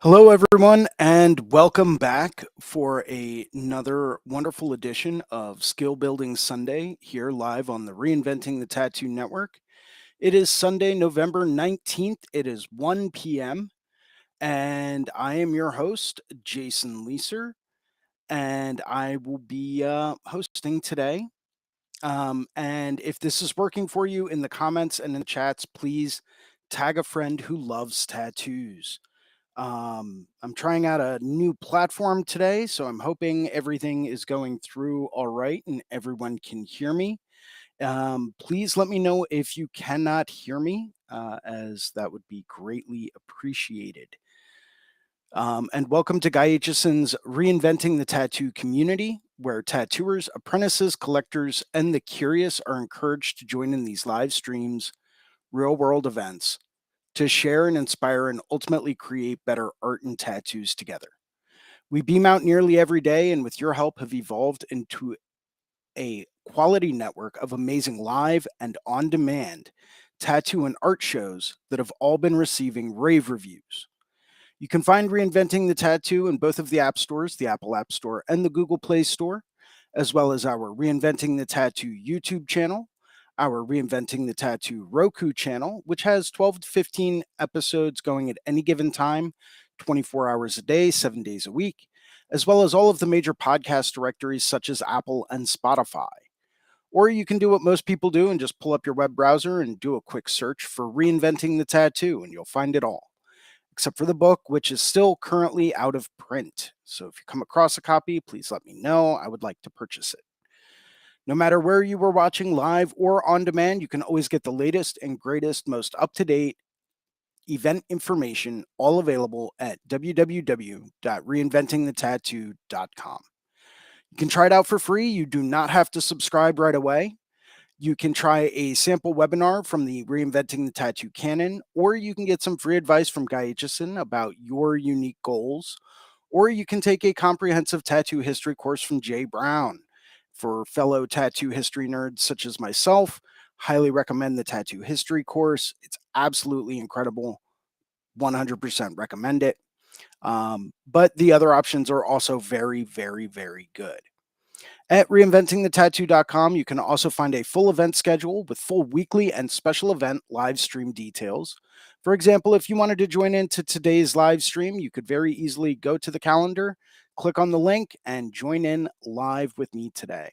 Hello, everyone, and welcome back for another wonderful edition of Skill Building Sunday here live on the Reinventing the Tattoo Network. It is Sunday, November 19th. It is 1 p.m., and I am your host, Jason Leeser, and I will be hosting today. And if this is working for you in the comments and in the chats, please tag a friend who loves tattoos. I'm trying out a new platform today, so I'm hoping everything is going through all right and everyone can hear me. Please let me know if you cannot hear me, as that would be greatly appreciated. And welcome to Guy Aitchison's Reinventing the Tattoo Community, where tattooers, apprentices, collectors, and the curious are encouraged to join in these live streams, real world events to share and inspire and ultimately create better art and tattoos together. We beam out nearly every day, and with your help, have evolved into a quality network of amazing live and on demand tattoo and art shows that have all been receiving rave reviews. You can find Reinventing the Tattoo in both of the app stores, the Apple App Store and the Google Play Store, as well as our Reinventing the Tattoo YouTube channel, our Reinventing the Tattoo Roku channel, which has 12 to 15 episodes going at any given time, 24 hours a day, 7 days a week, as well as all of the major podcast directories such as Apple and Spotify. Or you can do what most people do and just pull up your web browser and do a quick search for Reinventing the Tattoo, and you'll find it all except for the book, which is still currently out of print. So if you come across a copy, please let me know. I would like to purchase it. No matter where you were watching live or on demand, you can always get the latest and greatest, most up to date event information, all available at www.reinventingthetattoo.com. You can try it out for free. You do not have to subscribe right away. You can try a sample webinar from the Reinventing the Tattoo Canon, or you can get some free advice from Guy Aitchison about your unique goals, or you can take a comprehensive tattoo history course from Jay Brown. For fellow tattoo history nerds such as myself, highly recommend the tattoo history course. It's absolutely incredible. 100% recommend it. But the other options are also very, very, very good. At reinventingthetattoo.com, you can also find a full event schedule with full weekly and special event live stream details. For example, if you wanted to join into today's live stream, you could very easily go to the calendar, click on the link, and join in live with me today.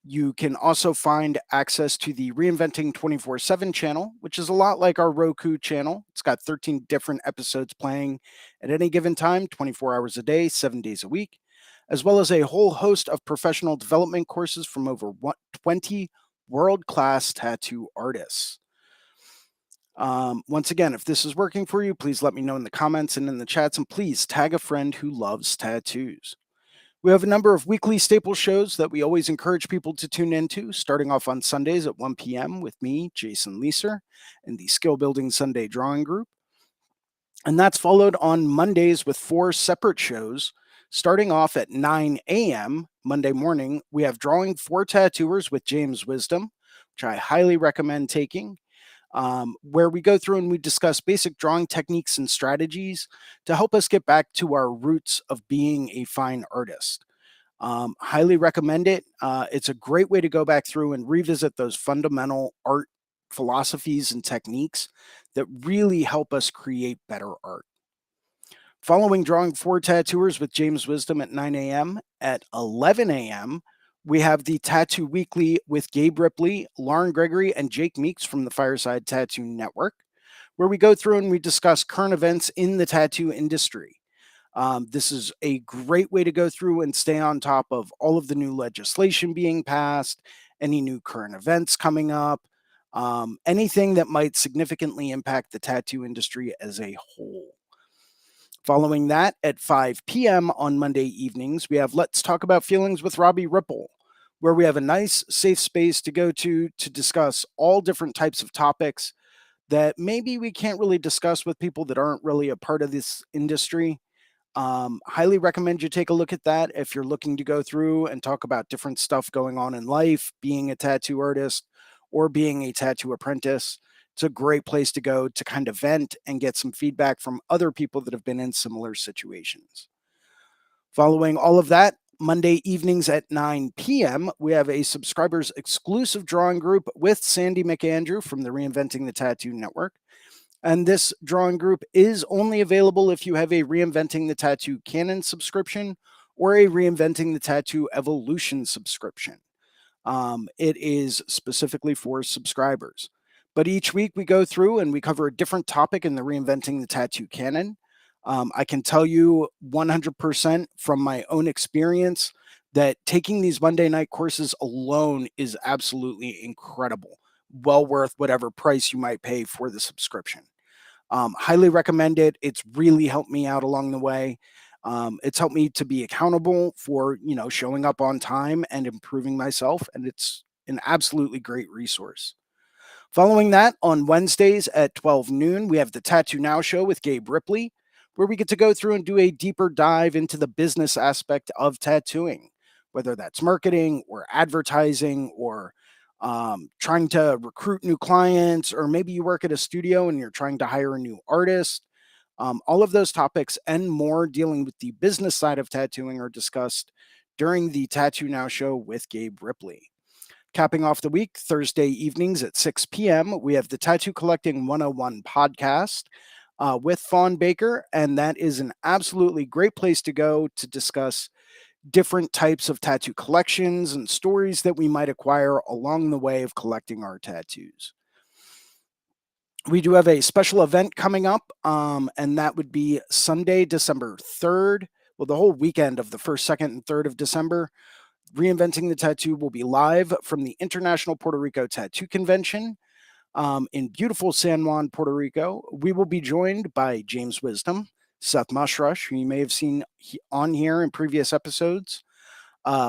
You can also find access to the Reinventing 24/7 channel, which is a lot like our Roku channel. It's got 13 different episodes playing at any given time, 24 hours a day, 7 days a week, as well as a whole host of professional development courses from over 20 world-class tattoo artists. Once again, if this is working for you, please let me know in the comments and in the chats, and please tag a friend who loves tattoos. We have a number of weekly staple shows that we always encourage people to tune into, starting off on Sundays at 1 p.m. with me, Jason Leeser, and the Skill Building Sunday Drawing Group. And that's followed on Mondays with 4 separate shows. Starting off at 9 a.m. Monday morning, we have Drawing for Tattooers with James Wisdom, which I highly recommend taking, where we go through and we discuss basic drawing techniques and strategies to help us get back to our roots of being a fine artist. Highly recommend it. It's a great way to go back through and revisit those fundamental art philosophies and techniques that really help us create better art. Following Drawing for Tattooers with James Wisdom at 9 a.m., at 11 a.m., we have the Tattoo Weekly with Gabe Ripley, Lauren Gregory, and Jake Meeks from the Fireside Tattoo Network, where we go through and we discuss current events in the tattoo industry. This is a great way to go through and stay on top of all of the new legislation being passed, any new current events coming up, anything that might significantly impact the tattoo industry as a whole. Following that, at 5 p.m. on Monday evenings, we have Let's Talk About Feelings with Robbie Ripple, where we have a nice, safe space to go to discuss all different types of topics that maybe we can't really discuss with people that aren't really a part of this industry. Highly recommend you take a look at that if you're looking to go through and talk about different stuff going on in life, being a tattoo artist or being a tattoo apprentice. It's a great place to go to kind of vent and get some feedback from other people that have been in similar situations. Following all of that, Monday evenings at 9 p.m., we have a subscribers exclusive drawing group with Sandy McAndrew from the Reinventing the Tattoo Network. And this drawing group is only available if you have a Reinventing the Tattoo Canon subscription or a Reinventing the Tattoo Evolution subscription. It is specifically for subscribers. But each week we go through and we cover a different topic in the Reinventing the Tattoo canon. I can tell you 100% from my own experience that taking these Monday night courses alone is absolutely incredible. Well worth whatever price you might pay for the subscription. Highly recommend it. It's really helped me out along the way. It's helped me to be accountable for, showing up on time and improving myself. And it's an absolutely great resource. Following that, on Wednesdays at 12 noon, we have the Tattoo Now show with Gabe Ripley, where we get to go through and do a deeper dive into the business aspect of tattooing, whether that's marketing or advertising or trying to recruit new clients, or maybe you work at a studio and you're trying to hire a new artist. All of those topics and more dealing with the business side of tattooing are discussed during the Tattoo Now show with Gabe Ripley. Capping off the week, Thursday evenings at 6 p.m., we have the Tattoo Collecting 101 podcast with Fawn Baker, and that is an absolutely great place to go to discuss different types of tattoo collections and stories that we might acquire along the way of collecting our tattoos. We do have a special event coming up, and that would be Sunday, December 3rd. Well, the whole weekend of the 1st, 2nd, and 3rd of December. Reinventing the Tattoo will be live from the International Puerto Rico Tattoo Convention in beautiful San Juan, Puerto Rico. We will be joined by James Wisdom, Seth Mushrush, who you may have seen on here in previous episodes,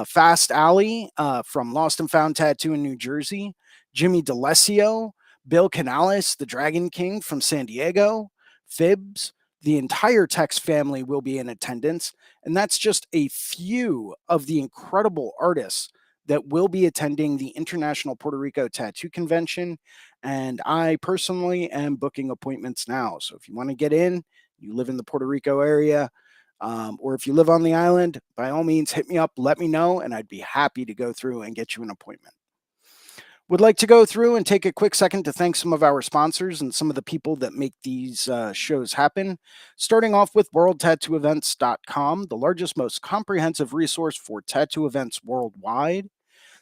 Fast Alley from Lost and Found Tattoo in New Jersey, Jimmy DeLessio, Bill Canales, the Dragon King from San Diego, Fibs. The entire Tex family will be in attendance, and that's just a few of the incredible artists that will be attending the International Puerto Rico Tattoo Convention. And I personally am booking appointments now. So if you want to get in, you live in the Puerto Rico area, or if you live on the island, by all means, hit me up, let me know, and I'd be happy to go through and get you an appointment. Would like to go through and take a quick second to thank some of our sponsors and some of the people that make these shows happen. Starting off with worldtattooevents.com, the largest, most comprehensive resource for tattoo events worldwide.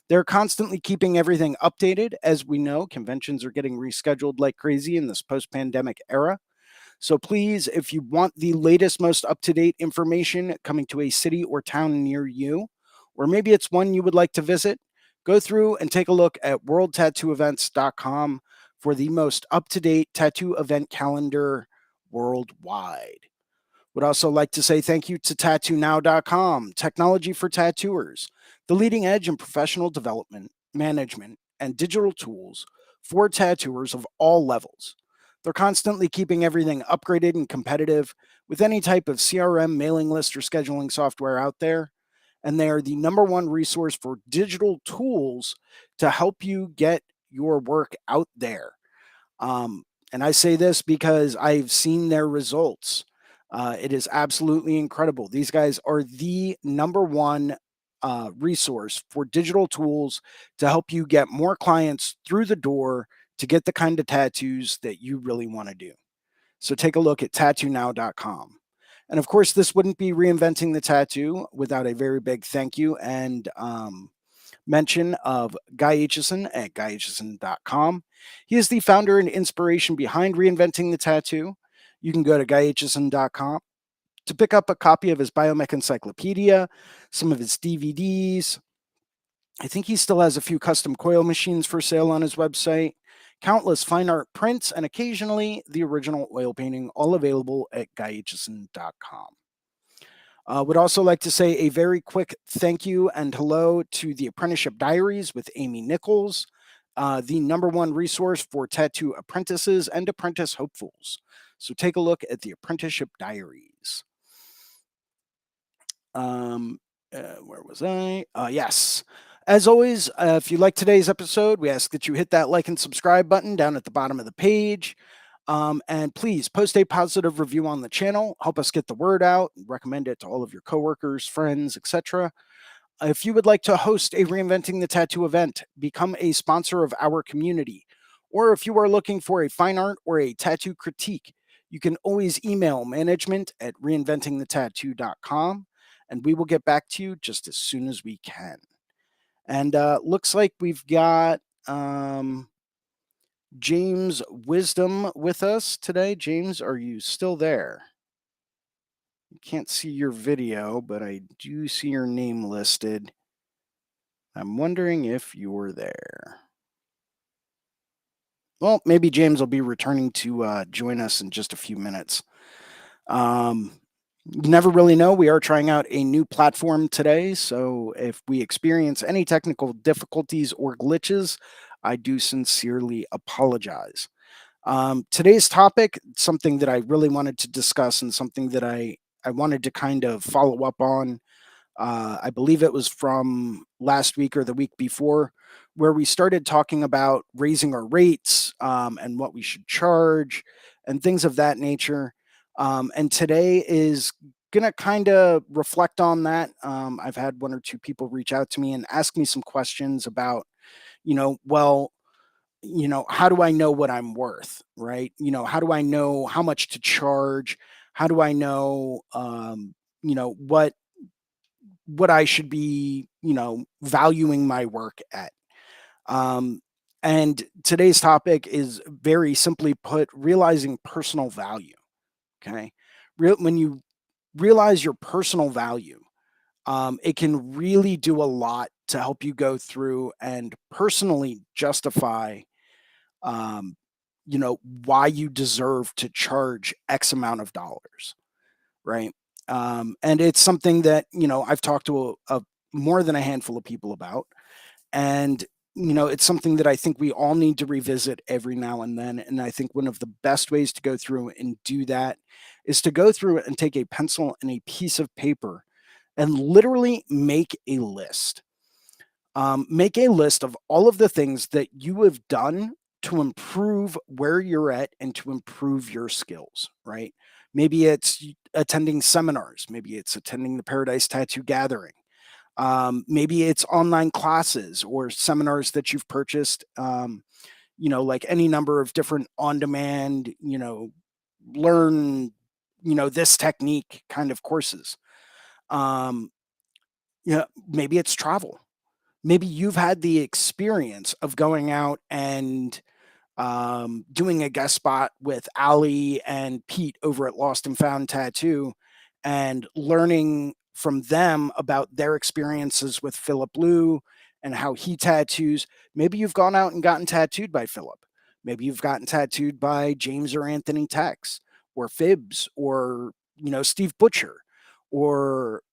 They're constantly keeping everything updated. As we know, conventions are getting rescheduled like crazy in this post-pandemic era. So please, if you want the latest, most up-to-date information coming to a city or town near you, or maybe it's one you would like to visit, go through and take a look at worldtattooevents.com for the most up-to-date tattoo event calendar worldwide. Would also like to say thank you to tattoonow.com, technology for tattooers, the leading edge in professional development, management, and digital tools for tattooers of all levels. They're constantly keeping everything upgraded and competitive with any type of CRM, mailing list, or scheduling software out there. And they are the number one resource for digital tools to help you get your work out there. Um, and I say this because I've seen their results. It is absolutely incredible. These guys are the number one resource for digital tools to help you get more clients through the door to get the kind of tattoos that you really want to do. So take a look at tattoonow.com. And of course, this wouldn't be Reinventing the Tattoo without a very big thank you and mention of Guy Aitchison at guyaitchison.com. He is the founder and inspiration behind Reinventing the Tattoo. You can go to guyaitchison.com to pick up a copy of his Biomech Encyclopedia, some of his DVDs. I think he still has a few custom coil machines for sale on his website, countless fine art prints, and occasionally the original oil painting, all available at guyaitchison.com. Would also like to say a very quick thank you and hello to the Apprenticeship Diaries with Amy Nichols, the number one resource for tattoo apprentices and apprentice hopefuls. So take a look at the Apprenticeship Diaries. Where was I? Yes. As always, if you like today's episode, we ask that you hit that like and subscribe button down at the bottom of the page. And please post a positive review on the channel. Help us get the word out. Recommend it to all of your coworkers, friends, etc. If you would like to host a Reinventing the Tattoo event, become a sponsor of our community. Or if you are looking for a fine art or a tattoo critique, you can always email management at reinventingthetattoo.com and we will get back to you just as soon as we can. And looks like we've got James Wisdom with us today. James, are you still there? I can't see your video, but I do see your name listed. I'm wondering if you're there. Well, maybe James will be returning to join us in just a few minutes. Um, you never really know. We are trying out a new platform today. So if we experience any technical difficulties or glitches, I do sincerely apologize. Today's topic, something that I really wanted to discuss and something that I wanted to kind of follow up on. I believe it was from last week or the week before, where we started talking about raising our rates and what we should charge and things of that nature. And today is going to kind of reflect on that. I've had one or two people reach out to me and ask me some questions about, well, how do I know what I'm worth, right? How do I know how much to charge? How do I know, what I should be, valuing my work at? Um, and today's topic is very simply put, realizing personal value. Okay. When you realize your personal value, it can really do a lot to help you go through and personally justify, um, why you deserve to charge X amount of dollars, right? And it's something that, I've talked to more than a handful of people about. And, it's something that I think we all need to revisit every now and then. And I think one of the best ways to go through and do that is to go through and take a pencil and a piece of paper and literally make a list. Make a list of all of the things that you have done to improve where you're at and to improve your skills, right? Maybe it's attending seminars, maybe it's attending the Paradise Tattoo Gathering, maybe it's online classes or seminars that you've purchased, like any number of different on demand, learn, this technique kind of courses. Um, maybe it's travel. Maybe you've had the experience of going out and doing a guest spot with Ali and Pete over at Lost and Found Tattoo and learning from them about their experiences with Philip Liu and how he tattoos. Maybe you've gone out and gotten tattooed by Philip. Maybe you've gotten tattooed by James or Anthony Tex or Phibbs or, Steve Butcher or,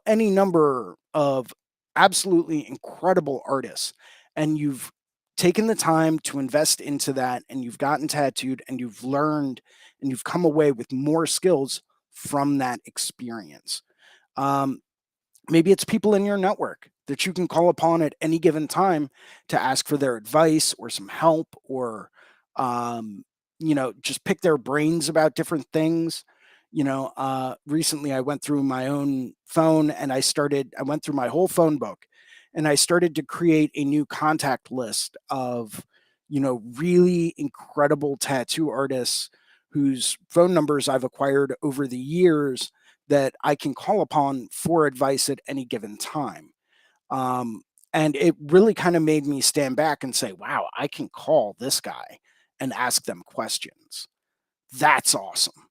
any number of absolutely incredible artists. And you've taken the time to invest into that and you've gotten tattooed and you've learned and you've come away with more skills from that experience. Um, Maybe it's people in your network that you can call upon at any given time to ask for their advice or some help or, um, just pick their brains about different things. Recently I went through my own phone and I went through my whole phone book and I started to create a new contact list of, really incredible tattoo artists whose phone numbers I've acquired over the years that I can call upon for advice at any given time. Um, and it really kind of made me stand back and say, wow, I can call this guy and ask them questions. That's awesome.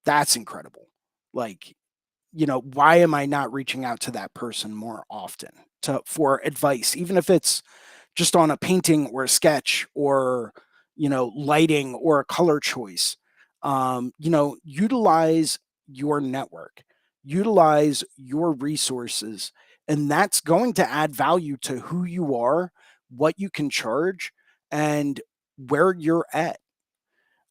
That's incredible. Like, why am I not reaching out to that person more often for advice, even if it's just on a painting or a sketch or, lighting or a color choice? Utilize your network, utilize your resources, and that's going to add value to who you are, what you can charge, and where you're at.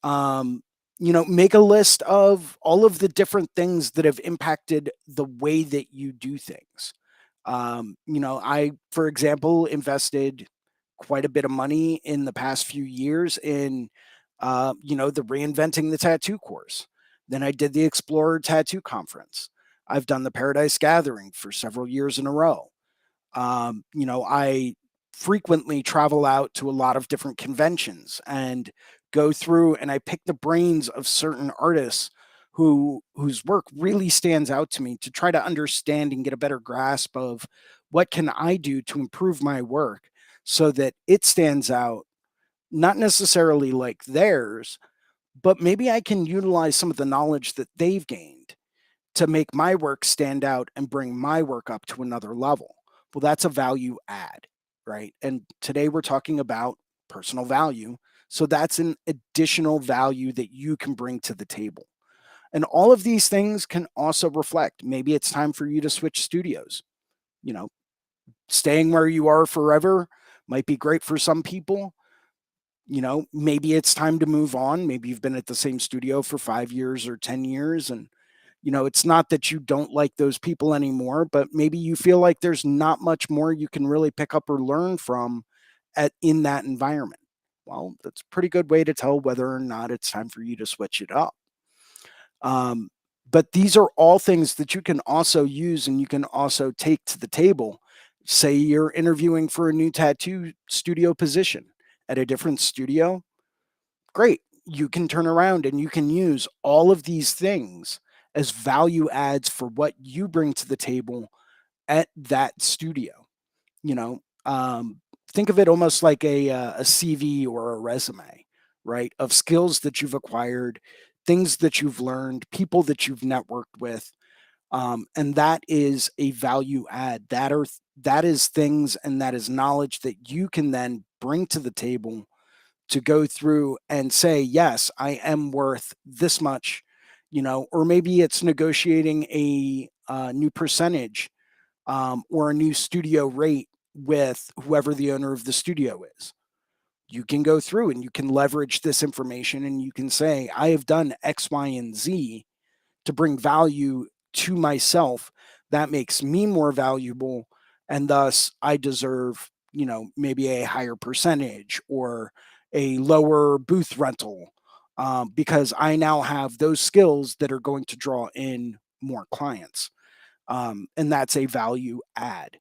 um, make a list of all of the different things that have impacted the way that you do things. I, for example, invested quite a bit of money in the past few years in, the Reinventing the Tattoo course. Then I did the Explorer Tattoo Conference. I've done the Paradise Gathering for several years in a row. I frequently travel out to a lot of different conventions and go through and I pick the brains of certain artists whose work really stands out to me to try to understand and get a better grasp of what can I do to improve my work so that it stands out not necessarily like theirs, but maybe I can utilize some of the knowledge that they've gained to make my work stand out and bring my work up to another level. Well, that's a value add, right? And today we're talking about personal value. So that's an additional value that you can bring to the table. And all of these things can also reflect maybe it's time for you to switch studios. You know, staying where you are forever might be great for some people. Maybe it's time to move on. Maybe you've been at the same studio for 5 years or 10 years and it's not that you don't like those people anymore, but maybe you feel like there's not much more you can really pick up or learn from in that environment. Well, that's a pretty good way to tell whether or not it's time for you to switch it up. Um, but these are all things that you can also use and you can also take to the table. Say you're interviewing for a new tattoo studio position at a different studio. Great. You can turn around and you can use all of these things as value adds for what you bring to the table at that studio. You know, think of it almost like a CV or a resume, right? Of skills that you've acquired, things that you've learned, people that you've networked with, and that is a value add. That is things and that is knowledge that you can then bring to the table to go through and say, yes, I am worth this much, or maybe it's negotiating a new percentage or a new studio rate with whoever the owner of the studio is. You can go through and you can leverage this information and you can say, I have done X, Y, and Z to bring value to myself that makes me more valuable. And thus I deserve, maybe a higher percentage or a lower booth rental because I now have those skills that are going to draw in more clients. And that's a value add.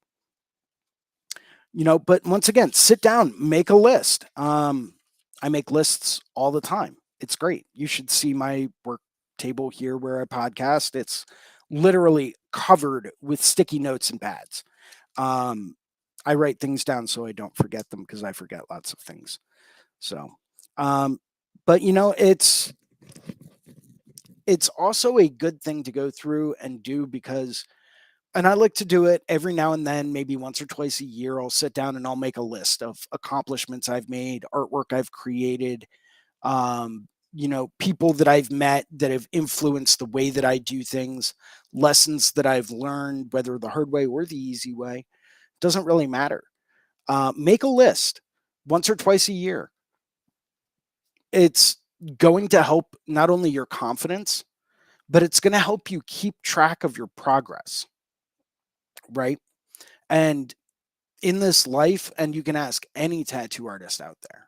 But once again, sit down, make a list. I make lists all the time. It's great. You should see my work table here where I podcast. It's literally covered with sticky notes and pads. Um, I write things down so I don't forget them because I forget lots of things. So, um, but it's also a good thing to go through and do because and I like to do it every now and then, maybe once or twice a year. I'll sit down and I'll make a list of accomplishments I've made, artwork I've created, people that I've met that have influenced the way that I do things, lessons that I've learned, whether the hard way or the easy way, doesn't really matter. Make a list once or twice a year. It's going to help not only your confidence, but it's going to help you keep track of your progress, right? And in this life, and you can ask any tattoo artist out there,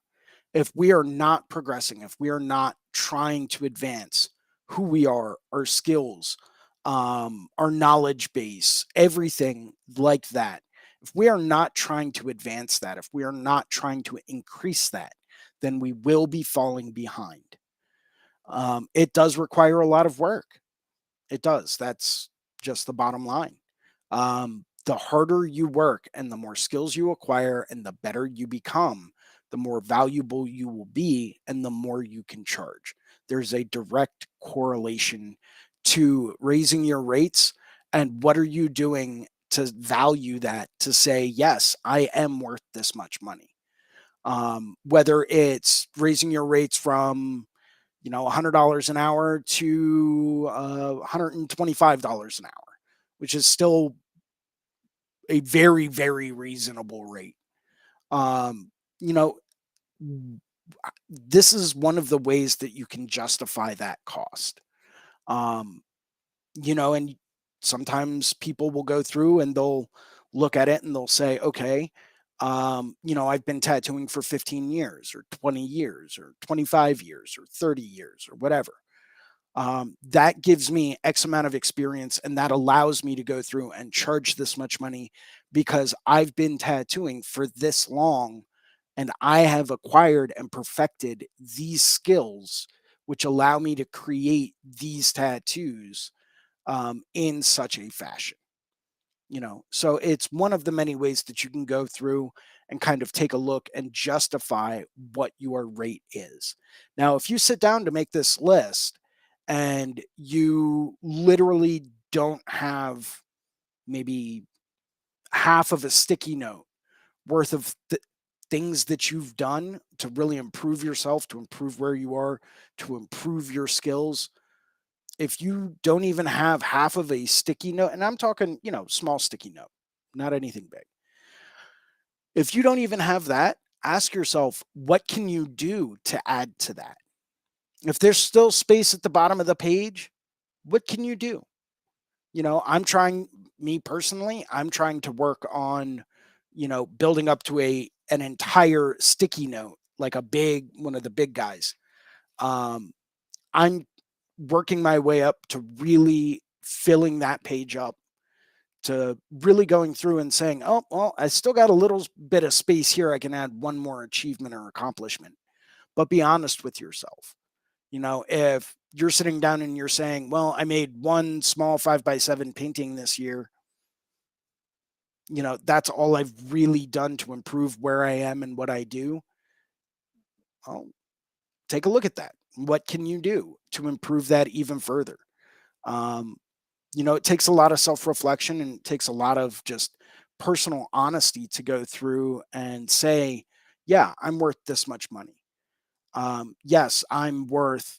if we are not progressing, if we are not trying to advance who we are, our skills, our knowledge base, everything like that, if we are not trying to advance that, if we are not trying to increase that, then we will be falling behind. It does require a lot of work. It does. That's just the bottom line. The harder you work and the more skills you acquire and the better you become, the more valuable you will be and the more you can charge. There's a direct correlation to raising your rates and what are you doing to value that to say, yes, I am worth this much money. Whether it's raising your rates from $100 an hour to $125 an hour, which is still a very, very reasonable rate. Um, you know, this is one of the ways that you can justify that cost. And sometimes people will go through and they'll look at it and they'll say, okay, I've been tattooing for 15 years or 20 years or 25 years or 30 years or whatever. That gives me X amount of experience and that allows me to go through and charge this much money because I've been tattooing for this long and I have acquired and perfected these skills, which allow me to create these tattoos in such a fashion. So it's one of the many ways that you can go through and kind of take a look and justify what your rate is. Now if you sit down to make this list and you literally don't have maybe half of a sticky note worth of things that you've done to really improve yourself, to improve where you are, to improve your skills, if you don't even have half of a sticky note, and I'm talking, small sticky note, not anything big. If you don't even have that, ask yourself, what can you do to add to that? If there's still space at the bottom of the page, what can you do? I'm trying, me personally, I'm trying to work on, building up to an entire sticky note, like a big one of the big guys. Um, I'm working my way up to really filling that page up, to really going through and saying, oh, well, I still got a little bit of space here. I can add one more achievement or accomplishment. But be honest with yourself. If you're sitting down and you're saying, well, I made one small 5x7 painting this year, that's all I've really done to improve where I am and what I do. Well, take a look at that. What can you do to improve that even further? Um, it takes a lot of self reflection and it takes a lot of just personal honesty to go through and say, yeah, I'm worth this much money. Yes, I'm worth,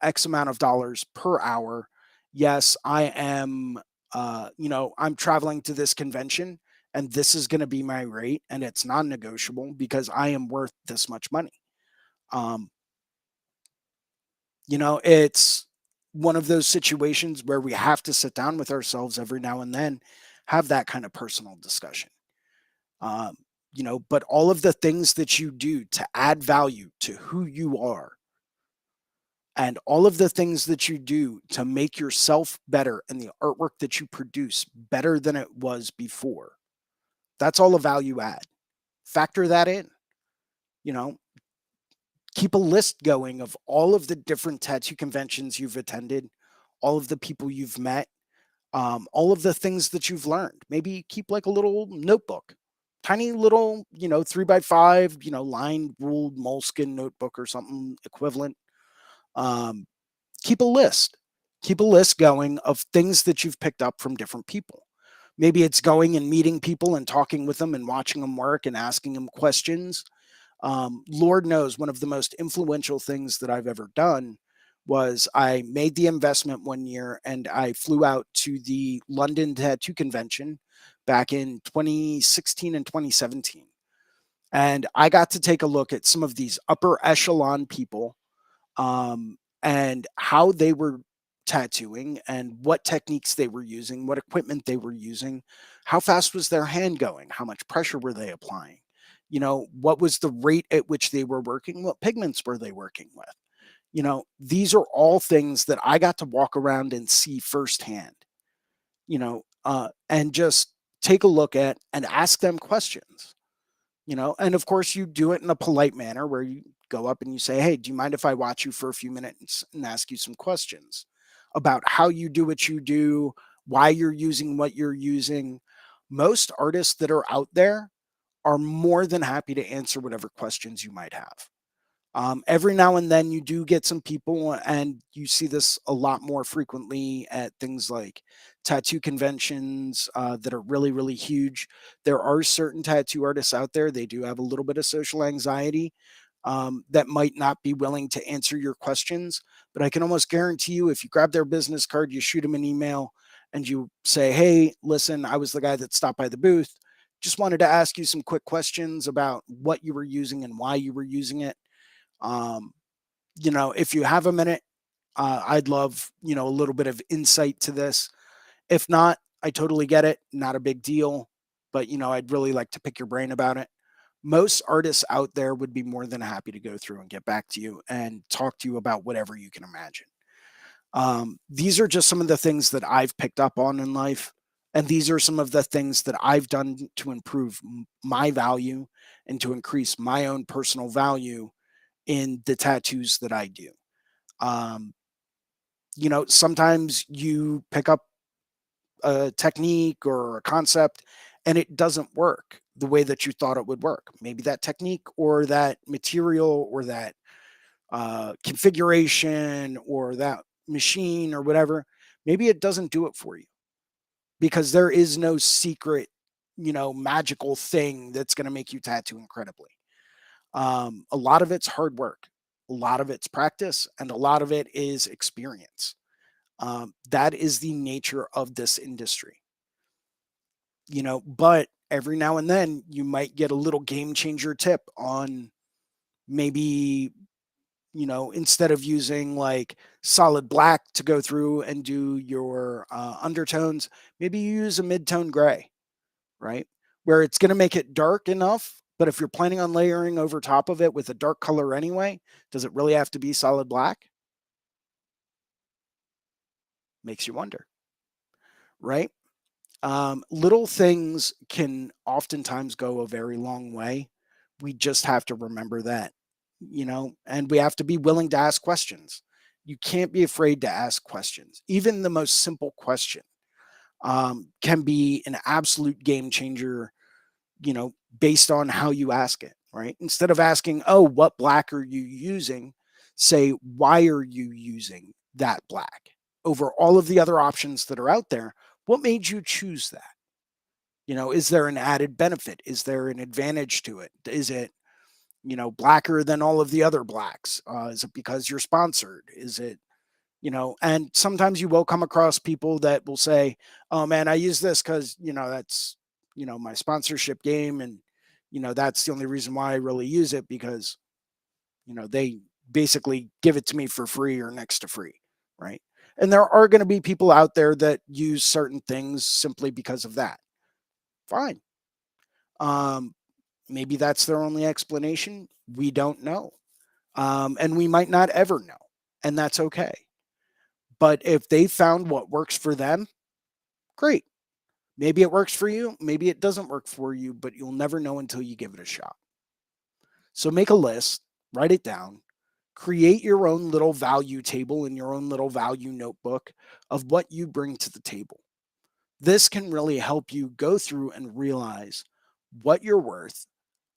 X amount of dollars per hour. Yes, I am, I'm traveling to this convention and this is going to be my rate and it's non negotiable because I am worth this much money. Um, it's one of those situations where we have to sit down with ourselves every now and then, have that kind of personal discussion. Um, but all of the things that you do to add value to who you are, and all of the things that you do to make yourself better and the artwork that you produce better than it was before, that's all a value add. Factor that in, you know, keep a list going of all of the different tattoo conventions you've attended, all of the people you've met, all of the things that you've learned. Maybe keep like a little notebook, tiny little, 3x5, lined ruled moleskin notebook or something equivalent. Um, keep a list. Keep a list going of things that you've picked up from different people. Maybe it's going and meeting people and talking with them and watching them work and asking them questions. Lord knows one of the most influential things that I've ever done was I made the investment one year and I flew out to the London Tattoo Convention back in 2016 and 2017. And I got to take a look at some of these upper echelon people, and how they were tattooing and what techniques they were using, what equipment they were using, how fast was their hand going, how much pressure were they applying, what was the rate at which they were working, what pigments were they working with. These are all things that I got to walk around and see firsthand, and just take a look at and ask them questions. And of course you do it in a polite manner where you go up and you say, hey, do you mind if I watch you for a few minutes and ask you some questions about how you do what you do, why you're using what you're using? Most artists that are out there are more than happy to answer whatever questions you might have. Every now and then you do get some people, and you see this a lot more frequently at things like tattoo conventions that are really, really huge. There are certain tattoo artists out there, they do have a little bit of social anxiety, that might not be willing to answer your questions. But I can almost guarantee you, if you grab their business card, you shoot them an email, and you say, hey, listen, I was the guy that stopped by the booth. Just wanted to ask you some quick questions about what you were using and why you were using it. um, if you have a minute, I'd love, a little bit of insight to this. If not, I totally get it. Not a big deal. but I'd really like to pick your brain about it. Most artists out there would be more than happy to go through and get back to you and talk to you about whatever you can imagine. These are just some of the things that I've picked up on in life. And these are some of the things that I've done to improve my value and to increase my own personal value in the tattoos that I do. Um, Sometimes you pick up a technique or a concept and it doesn't work the way that you thought it would work. Maybe that technique or that material or that configuration or that machine or whatever, maybe it doesn't do it for you because there is no secret, magical thing that's going to make you tattoo incredibly. A lot of it's hard work, a lot of it's practice, and a lot of it is experience. That is the nature of this industry, but every now and then you might get a little game changer tip on maybe, instead of using like solid black to go through and do your undertones, maybe you use a mid-tone gray, right? Where it's going to make it dark enough. But if you're planning on layering over top of it with a dark color anyway, does it really have to be solid black? Makes you wonder, right? Little things can oftentimes go a very long way. We just have to remember that, and we have to be willing to ask questions. You can't be afraid to ask questions. Even the most simple question can be an absolute game changer, based on how you ask it, right? Instead of asking, oh, what black are you using? Say, why are you using that black over all of the other options that are out there? What made you choose that? Is there an added benefit? Is there an advantage to it? Is it, blacker than all of the other blacks? Is it because you're sponsored? Is it, and sometimes you will come across people that will say, oh man, I use this because, that's, my sponsorship game. And, that's the only reason why I really use it because, they basically give it to me for free or next to free. Right. And there are going to be people out there that use certain things simply because of that. Fine. Um, Maybe that's their only explanation. We don't know. And we might not ever know. And that's okay. But if they found what works for them, great. Maybe it works for you. Maybe it doesn't work for you, but you'll never know until you give it a shot. So make a list, write it down, create your own little value table in your own little value notebook of what you bring to the table. This can really help you go through and realize what you're worth.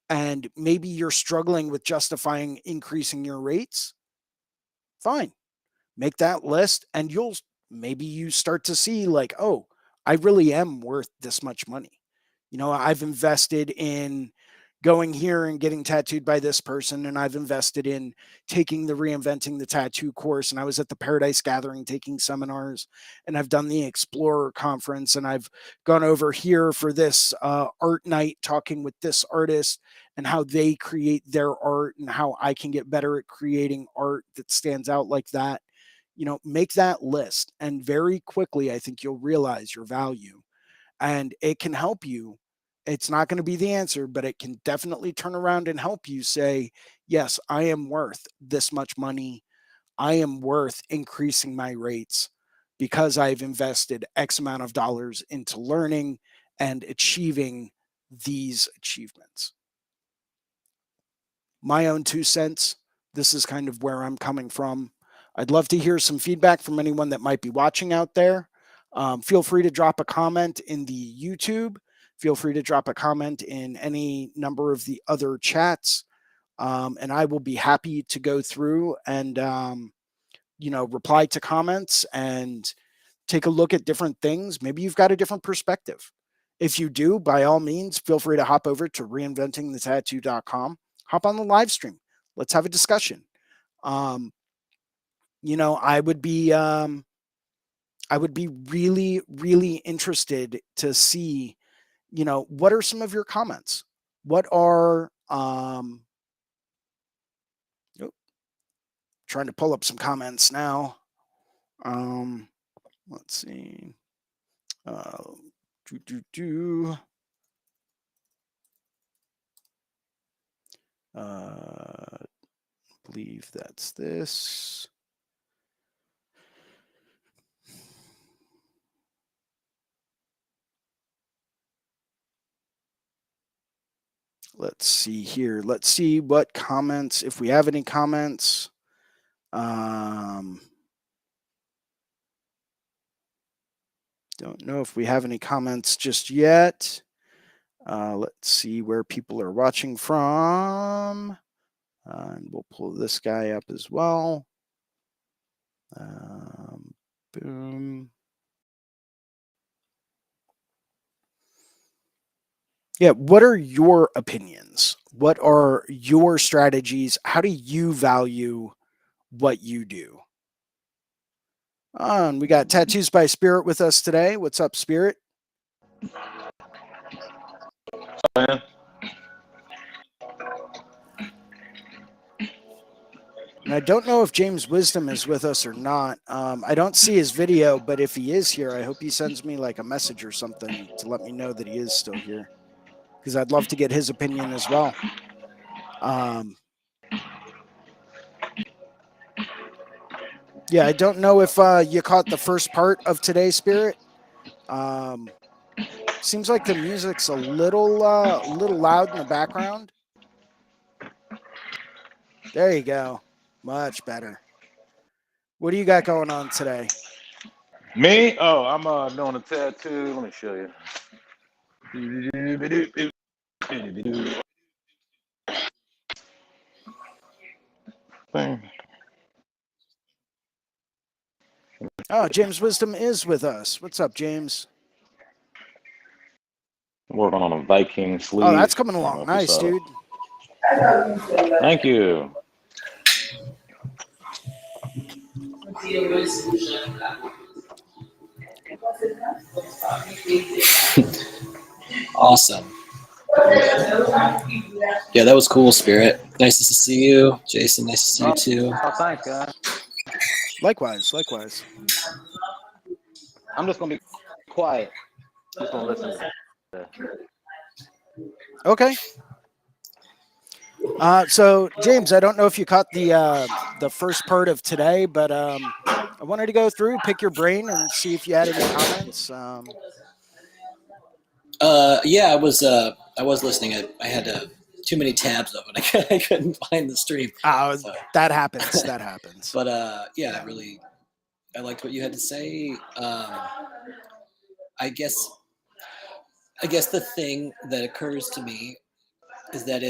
And maybe you're struggling with justifying increasing your rates. Fine, make that list and maybe you start to see like, oh, I really am worth this much money. I've invested in going here and getting tattooed by this person, and I've invested in taking the Reinventing the Tattoo course, and I was at the Paradise Gathering taking seminars, and I've done the Explorer conference, and I've gone over here for this art night talking with this artist and how they create their art and how I can get better at creating art that stands out like that. Make that list, and very quickly I think you'll realize your value, and it can help you. It's not going to be the answer, but it can definitely turn around and help you say, yes, I am worth this much money. I am worth increasing my rates because I've invested X amount of dollars into learning and achieving these achievements. My own 2 cents. This is kind of where I'm coming from. I'd love to hear some feedback from anyone that might be watching out there. Feel free to drop a comment in the YouTube. Feel free to drop a comment in any number of the other chats. And I will be happy to go through and, reply to comments and take a look at different things. Maybe you've got a different perspective. If you do, by all means, feel free to hop over to reinventingthetattoo.com. Hop on the live stream. Let's have a discussion. Um, you know, I would be I would be really, really interested to see, what are some of your comments? What are oh, trying to pull up some comments now. Um, let's see. Uh, do, do, do. I believe that's this. Let's see here. Let's see what comments, if we have any comments. Don't know if we have any comments just yet. Let's see where people are watching from. And we'll pull this guy up as well. Boom. Yeah, what are your opinions? What are your strategies? How do you value what you do? And we got Tattoos by Spirit with us today. What's up, Spirit? Man. And I don't know if James Wisdom is with us or not. I don't see his video, but if he is here, I hope he sends me like a message or something to let me know that he is still here, because I'd love to get his opinion as well. Yeah, I don't know if you caught the first part of today's Spirit. Seems like the music's a little loud in the background. There you go. Much better. What do you got going on today? Me? Oh, I'm doing a tattoo. Let me show you. Oh, James Wisdom is with us. What's up, James? Working on a Viking sleeve. Oh, that's coming along nice, dude. Thank you. Awesome. Yeah, that was cool, Spirit. Nice to see you. Jason, nice to see you too. Oh, thanks, guys. Likewise. I'm just going to be quiet. Just going to listen to Okay. So, James, I don't know if you caught the first part of today, but I wanted to go through, pick your brain, and see if you had any comments. Yeah, I was listening. I had too many tabs open. I couldn't find the stream. So. That happens. But yeah, I liked what you had to say. I guess the thing that occurs to me is that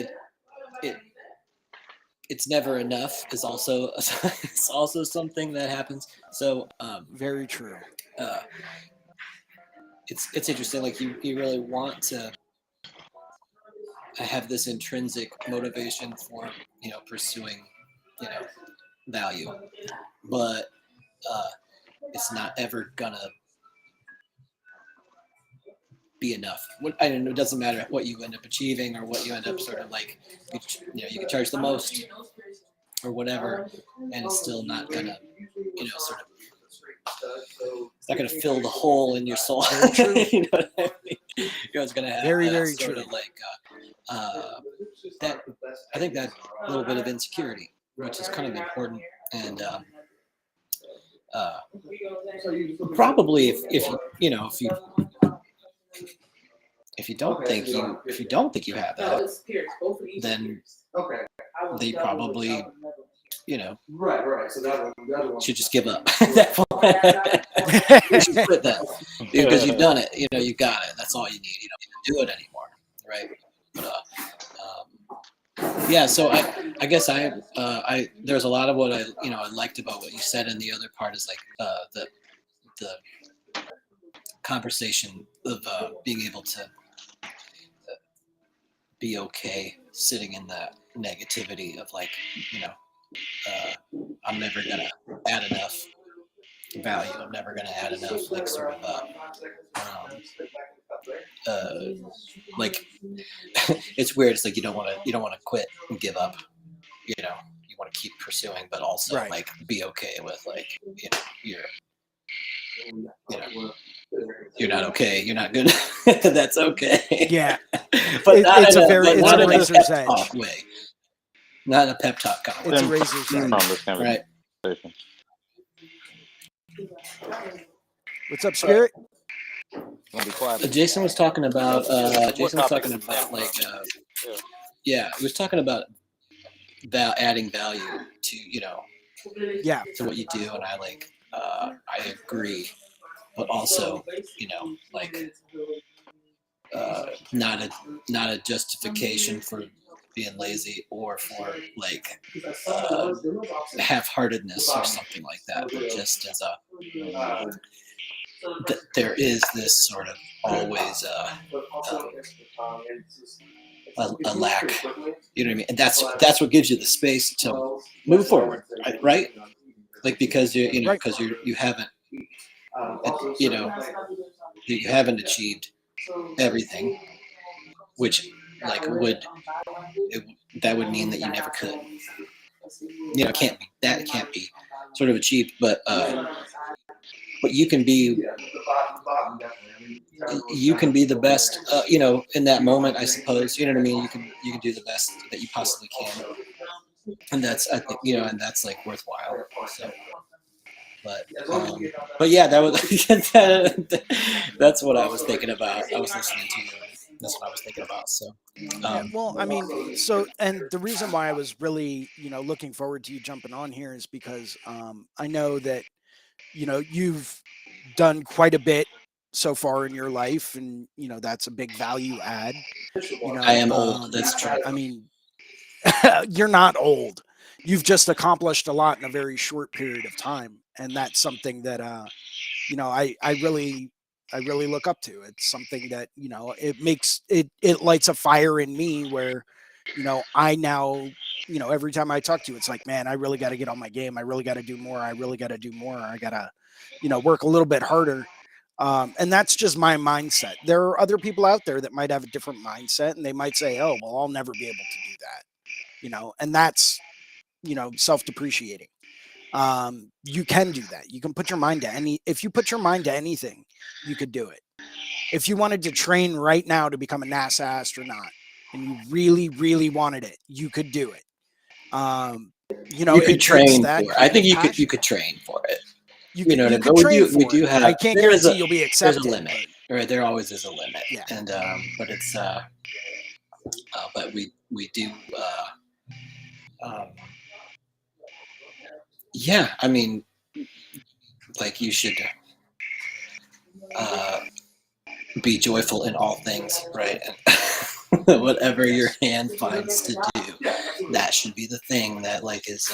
it's never enough is also it's also something that happens. So very true. It's interesting. Like you really want to have this intrinsic motivation for pursuing value, but it's not ever gonna be enough. I don't know. It doesn't matter what you end up achieving or what you end up sort of like. You can charge the most or whatever, and it's still not gonna sort of. It's not gonna fill the hole in your soul. You know what I mean? It's gonna have very sort true. of like that. I think that little bit of insecurity, which is kind of important, and probably if you don't think you have that, then they probably should just give up. You should quit that because you've done it. You got it. That's all you need. You don't need to do it anymore, right? But, yeah. So I guess there's a lot of what I liked about what you said, and the other part is like the conversation of being able to be okay sitting in that negativity of like I'm never gonna add enough value. I'm never gonna add enough like sort of like it's weird. It's like you don't want to quit and give up. You want to keep pursuing, but also like be okay with like you're not okay. You're not good. That's okay. Yeah, But it's a razor's edge way. Not a pep talk It's a conversation. razor's edge. From this Right. conversation. What's up, Spirit? Gonna be quiet. Jason was talking about. Jason was talking topic about is like. Yeah. Yeah, he was talking about adding value to Yeah. to what you do, and I agree, but also like not a justification for being lazy or for like half-heartedness or something like that, but just as there is this sort of always a lack, you know what I mean, and that's what gives you the space to move forward, right? Like because Right. because you haven't you haven't achieved everything, which like that would mean that you never could. It can't be sort of achieved, but you can be the best, in that moment, I suppose. You know what I mean? You can do the best that you possibly can, and that's, I think, and that's like worthwhile. So, but yeah, that was that's what I was thinking about. I was listening to you. That's what I was thinking about. So, Yeah, well, I mean, so, and the reason why I was really, looking forward to you jumping on here is because I know that, you've done quite a bit so far in your life, and that's a big value add. I am old. That's true. I mean, you're not old. You've just accomplished a lot in a very short period of time, and that's something that I really look up to. It's something that it makes it lights a fire in me where I now every time I talk to you, it's like, man, I really got to get on my game. I really got to do more. I really got to do more. I gotta work a little bit harder. And that's just my mindset. There are other people out there that might have a different mindset, and they might say, oh, well, I'll never be able to do that, and that's self-depreciating. You can do that. You can put your mind to if you put your mind to anything, you could do it. If you wanted to train right now to become a NASA astronaut and you really, really wanted it, you could do it. You could it takes train that for it. I think kind of passion. you could train for it. You know what I mean? could But train we for do it. have. I can't there is guarantee you'll be there's accepted. a limit, right? There always is a limit. Yeah. And but it's but we do. Yeah, I mean, like you should be joyful in all things, right? And whatever your hand finds to do, that should be the thing that like is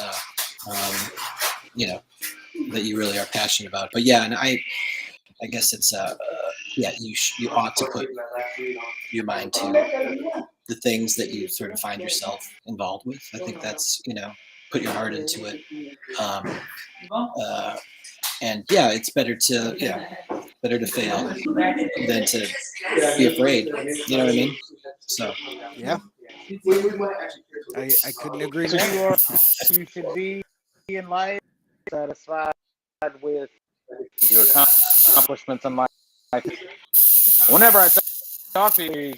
that you really are passionate about. But yeah, and I guess it's yeah, you ought to put your mind to the things that you sort of find yourself involved with. I think that's put your heart into it. And yeah, it's better to fail than to be afraid. You know what I mean? So Yeah. I couldn't agree So more. you should be in life satisfied with your accomplishments in life. Whenever I talk to you,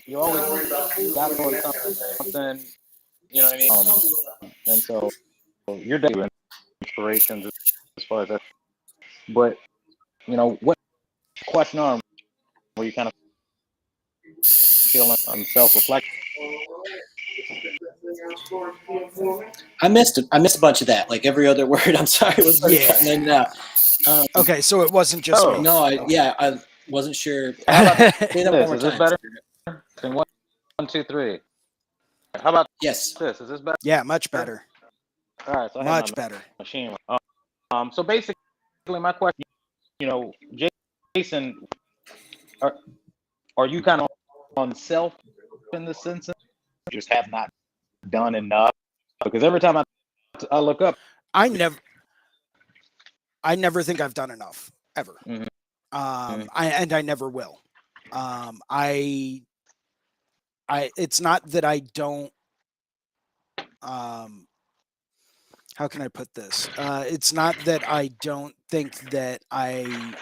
you always got towards something, you know what I mean? And so your daily inspirations as far as that. But, what question on where you kind of feeling self-reflection? I missed a bunch of that. Like every other word. I'm sorry, it was sort of cutting in and out. Okay, so it wasn't just me. No, Okay. I wasn't sure. How about Say that one more this? Is this time. better? Then 1, 2, 3. How about Yes. this? Is this better? Yeah, much better. All right, so I have Much my better. machine. So basically, my question, Jason, are you kind of on self in the sense of you just have not done enough? Because every time I look up, I never think I've done enough ever. Mhm. I never will. It's not that I don't, how can I put this? It's not that I don't think that I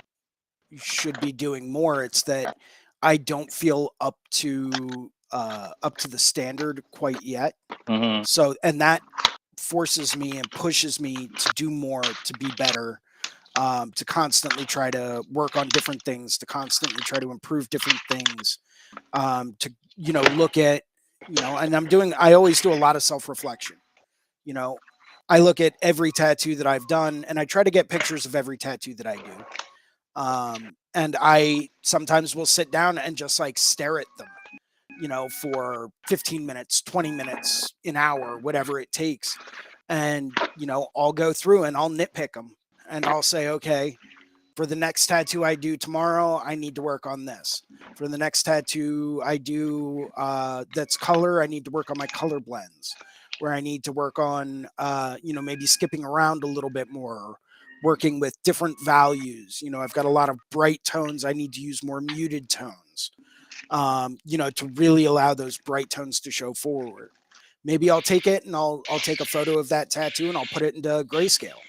should be doing more. It's that I don't feel up to up to the standard quite yet. Mm-hmm. So, and that forces me and pushes me to do more, to be better, to constantly try to work on different things, to constantly try to improve different things, to, look at, and I always do a lot of self-reflection. You know, I look at every tattoo that I've done and I try to get pictures of every tattoo that I do. And I sometimes will sit down and just like stare at them, for 15 minutes, 20 minutes, an hour, whatever it takes. And, I'll go through and I'll nitpick them and I'll say, okay, for the next tattoo I do tomorrow, I need to work on this. For the next tattoo I do that's color, I need to work on my color blends. Where I need to work on, maybe skipping around a little bit more, working with different values. I've got a lot of bright tones. I need to use more muted tones, to really allow those bright tones to show forward. Maybe I'll take it and I'll take a photo of that tattoo and I'll put it into grayscale.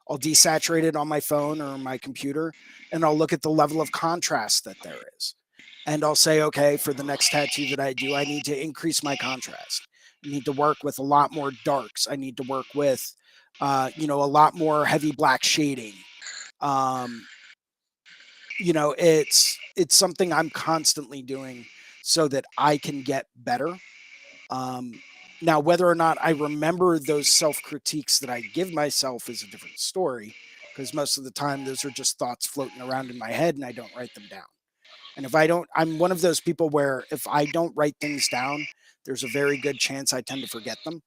I'll desaturate it on my phone or my computer and I'll look at the level of contrast that there is. And I'll say, okay, for the next tattoo that I do, I need to increase my contrast. I need to work with a lot more darks. I need to work with, a lot more heavy black shading. Um, it's something I'm constantly doing so that I can get better. Now, whether or not I remember those self critiques that I give myself is a different story, because most of the time those are just thoughts floating around in my head and I don't write them down. And if I don't, I'm one of those people where if I don't write things down, there's a very good chance I tend to forget them.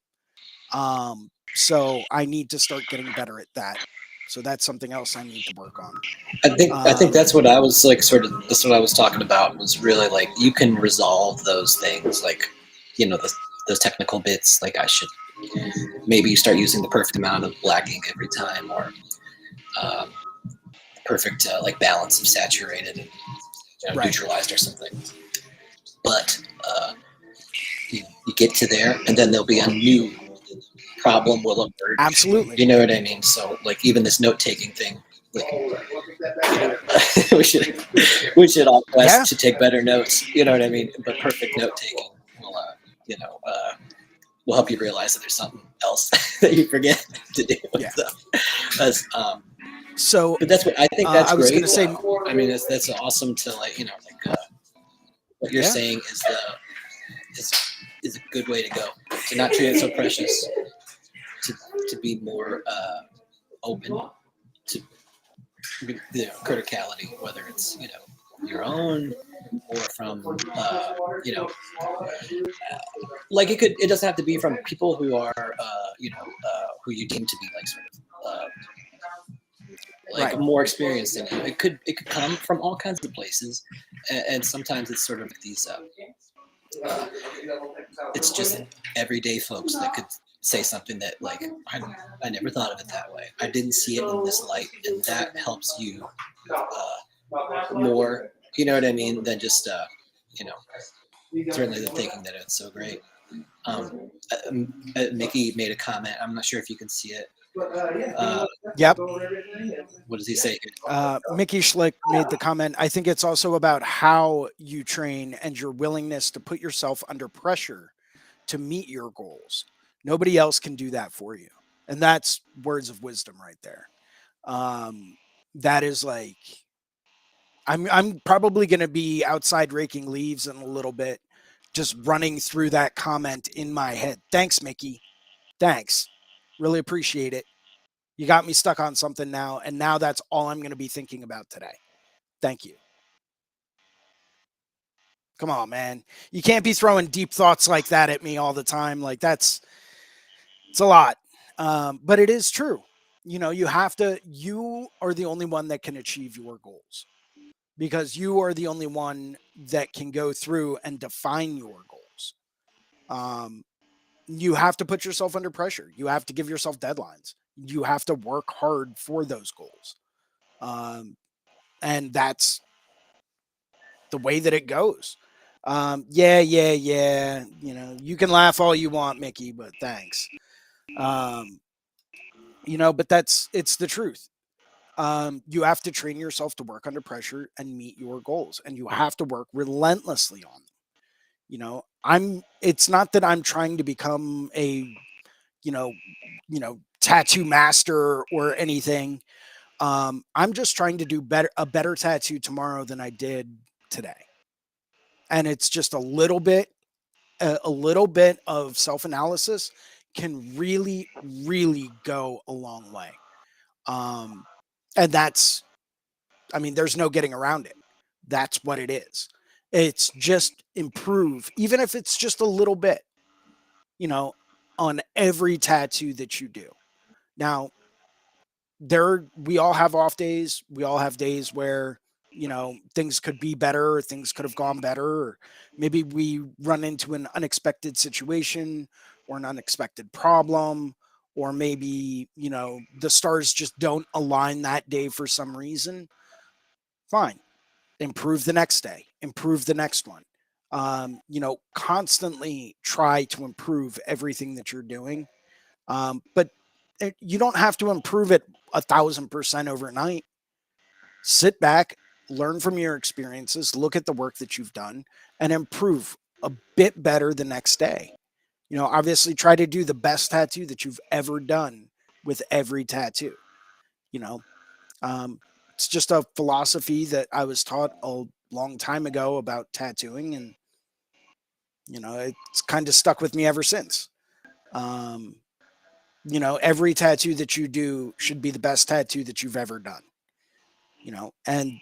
So I need to start getting better at that. So that's something else I need to work on. I think that's what I was like. Sort of, that's what I was talking about. Was really like you can resolve those things, like those technical bits. Like I should maybe start using the perfect amount of black ink every time, or um, perfect like balance of saturated and Right. neutralized or something. But you get to there, and then there'll be a new problem will emerge. Absolutely. You know what I mean? So like even this note taking thing, like we should all quest to take better notes. You know what I mean? But perfect note taking will will help you realize that there's something else that you forget to do. Yeah. So, but that's what I think. That's I was great. Gonna say, I mean, that's awesome to like what you're saying is a good way to go. To not treat it so precious. To be more open to criticality, whether it's your own or from like it doesn't have to be from people who are who you deem to be like sort of like more experienced than you. It could come from all kinds of places, and sometimes it's sort of these it's just everyday folks that could say something that like I never thought of it that way. I didn't see it in this light, and that helps you more. You know what I mean? Than just certainly the thinking that it's so great. Mickey made a comment. I'm not sure if you can see it. Yep. What does he say? Mickey Schlick made the comment. I think it's also about how you train and your willingness to put yourself under pressure to meet your goals. Nobody else can do that for you. And that's words of wisdom right there. That is like, I'm probably going to be outside raking leaves in a little bit, just running through that comment in my head. Thanks, Mickey. Thanks. Really appreciate it. You got me stuck on something now, and now that's all I'm going to be thinking about today. Thank you. Come on, man. You can't be throwing deep thoughts like that at me all the time. Like it's a lot. But it is true. You are the only one that can achieve your goals, because you are the only one that can go through and define your goals. You have to put yourself under pressure. You have to give yourself deadlines. You have to work hard for those goals. And that's the way that it goes. Yeah. You can laugh all you want, Mickey, but thanks. But it's the truth. You have to train yourself to work under pressure and meet your goals, and you have to work relentlessly on them. It's not that I'm trying to become you know, tattoo master or anything. I'm just trying to do a better tattoo tomorrow than I did today. And it's just a little bit of self-analysis can really, really go a long way. Um, and there's no getting around it. That's what it is. It's just improve, even if it's just a little bit, you know, on every tattoo that you do. Now, we all have off days. We all have days where, things could be better, or things could have gone better, or maybe we run into an unexpected situation or an unexpected problem, or maybe, the stars just don't align that day for some reason. Fine. Improve the next day, improve the next one. Constantly try to improve everything that you're doing. But you don't have to improve it 1,000% overnight. Sit back, learn from your experiences, look at the work that you've done, and improve a bit better the next day. Obviously try to do the best tattoo that you've ever done with every tattoo. You know, um, it's just a philosophy that I was taught a long time ago about tattooing, and it's kind of stuck with me ever since. Um, every tattoo that you do should be the best tattoo that you've ever done. And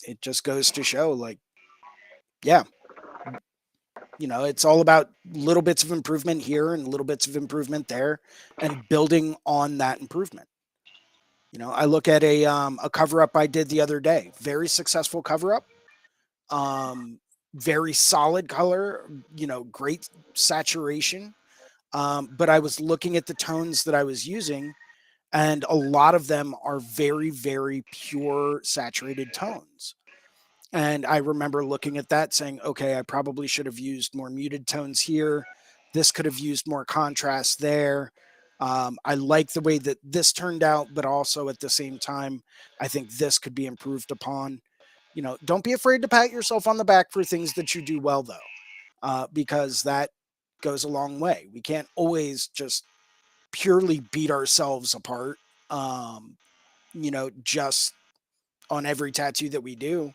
it just goes to show, like, yeah, it's all about little bits of improvement here and little bits of improvement there, and building on that improvement. I look at a cover up I did the other day, very successful cover up, um, very solid color, great saturation. But I was looking at the tones that I was using, and a lot of them are very, very pure saturated tones. And I remember looking at that saying, okay, I probably should have used more muted tones here. This could have used more contrast there. I like the way that this turned out, but also at the same time, I think this could be improved upon. Don't be afraid to pat yourself on the back for things that you do well, though, because that goes a long way. We can't always just purely beat ourselves apart, just on every tattoo that we do.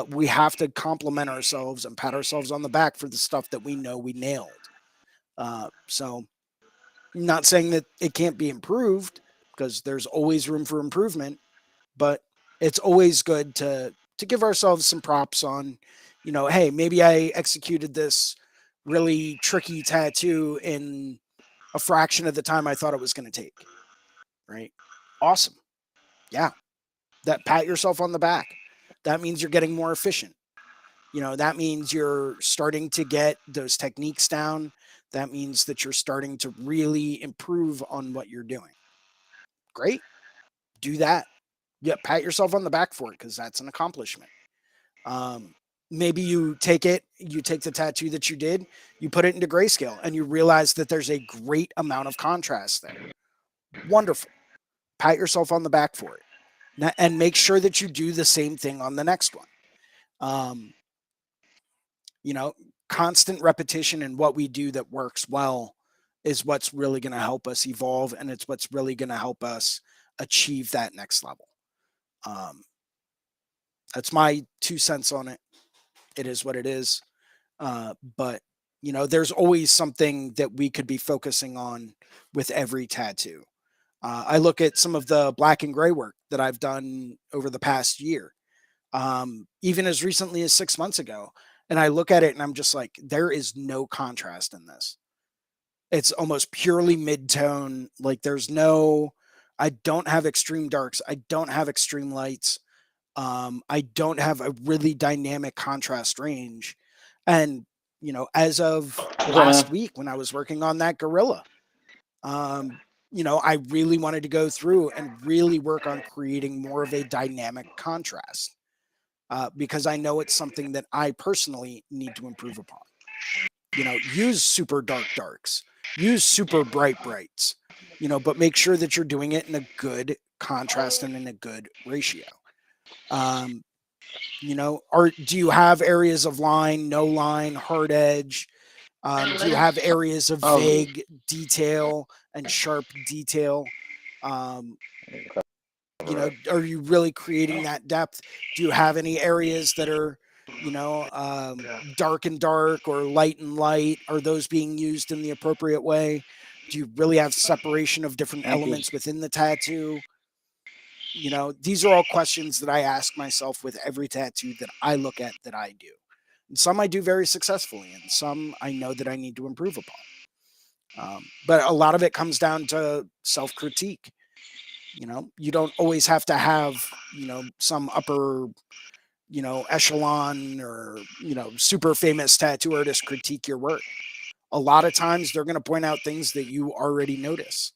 We have to compliment ourselves and pat ourselves on the back for the stuff that we know we nailed. So, not saying that it can't be improved, because there's always room for improvement, but it's always good to give ourselves some props on, hey, maybe I executed this really tricky tattoo in a fraction of the time I thought it was going to take. Right? Awesome. Yeah. That pat yourself on the back. That means you're getting more efficient. That means you're starting to get those techniques down. That means that you're starting to really improve on what you're doing. Great. Do that. Yeah, pat yourself on the back for it, because that's an accomplishment. Maybe you take the tattoo that you did, you put it into grayscale, and you realize that there's a great amount of contrast there. Wonderful. Pat yourself on the back for it. And make sure that you do the same thing on the next one. Um, Constant repetition in what we do that works well is what's really going to help us evolve, and it's what's really going to help us achieve that next level. Um, that's my 2 cents on it. It is what it is. But there's always something that we could be focusing on with every tattoo. I look at some of the black and gray work that I've done over the past year, even as recently as 6 months ago. And I look at it and I'm just like, there is no contrast in this. It's almost purely mid-tone. Like, I don't have extreme darks. I don't have extreme lights. I don't have a really dynamic contrast range. And, as of What's up, last man? week when I was working on that gorilla, um, I really wanted to go through and really work on creating more of a dynamic contrast, because I know it's something that I personally need to improve upon. Use super dark darks, use super bright brights, but make sure that you're doing it in a good contrast and in a good ratio. Um, Do you have areas of line, no line, hard edge? Do you have areas of Oh, vague detail and sharp detail? Um, are you really creating that depth? Do you have any areas that are, dark and dark or light and light? Are those being used in the appropriate way? Do you really have separation of different thank you. elements within the tattoo? These are all questions that I ask myself with every tattoo that I look at that I do. And some I do very successfully, and some I know that I need to improve upon. But a lot of it comes down to self critique. You don't always have to have, some upper, echelon or, super famous tattoo artist critique your work. A lot of times they're going to point out things that you already notice,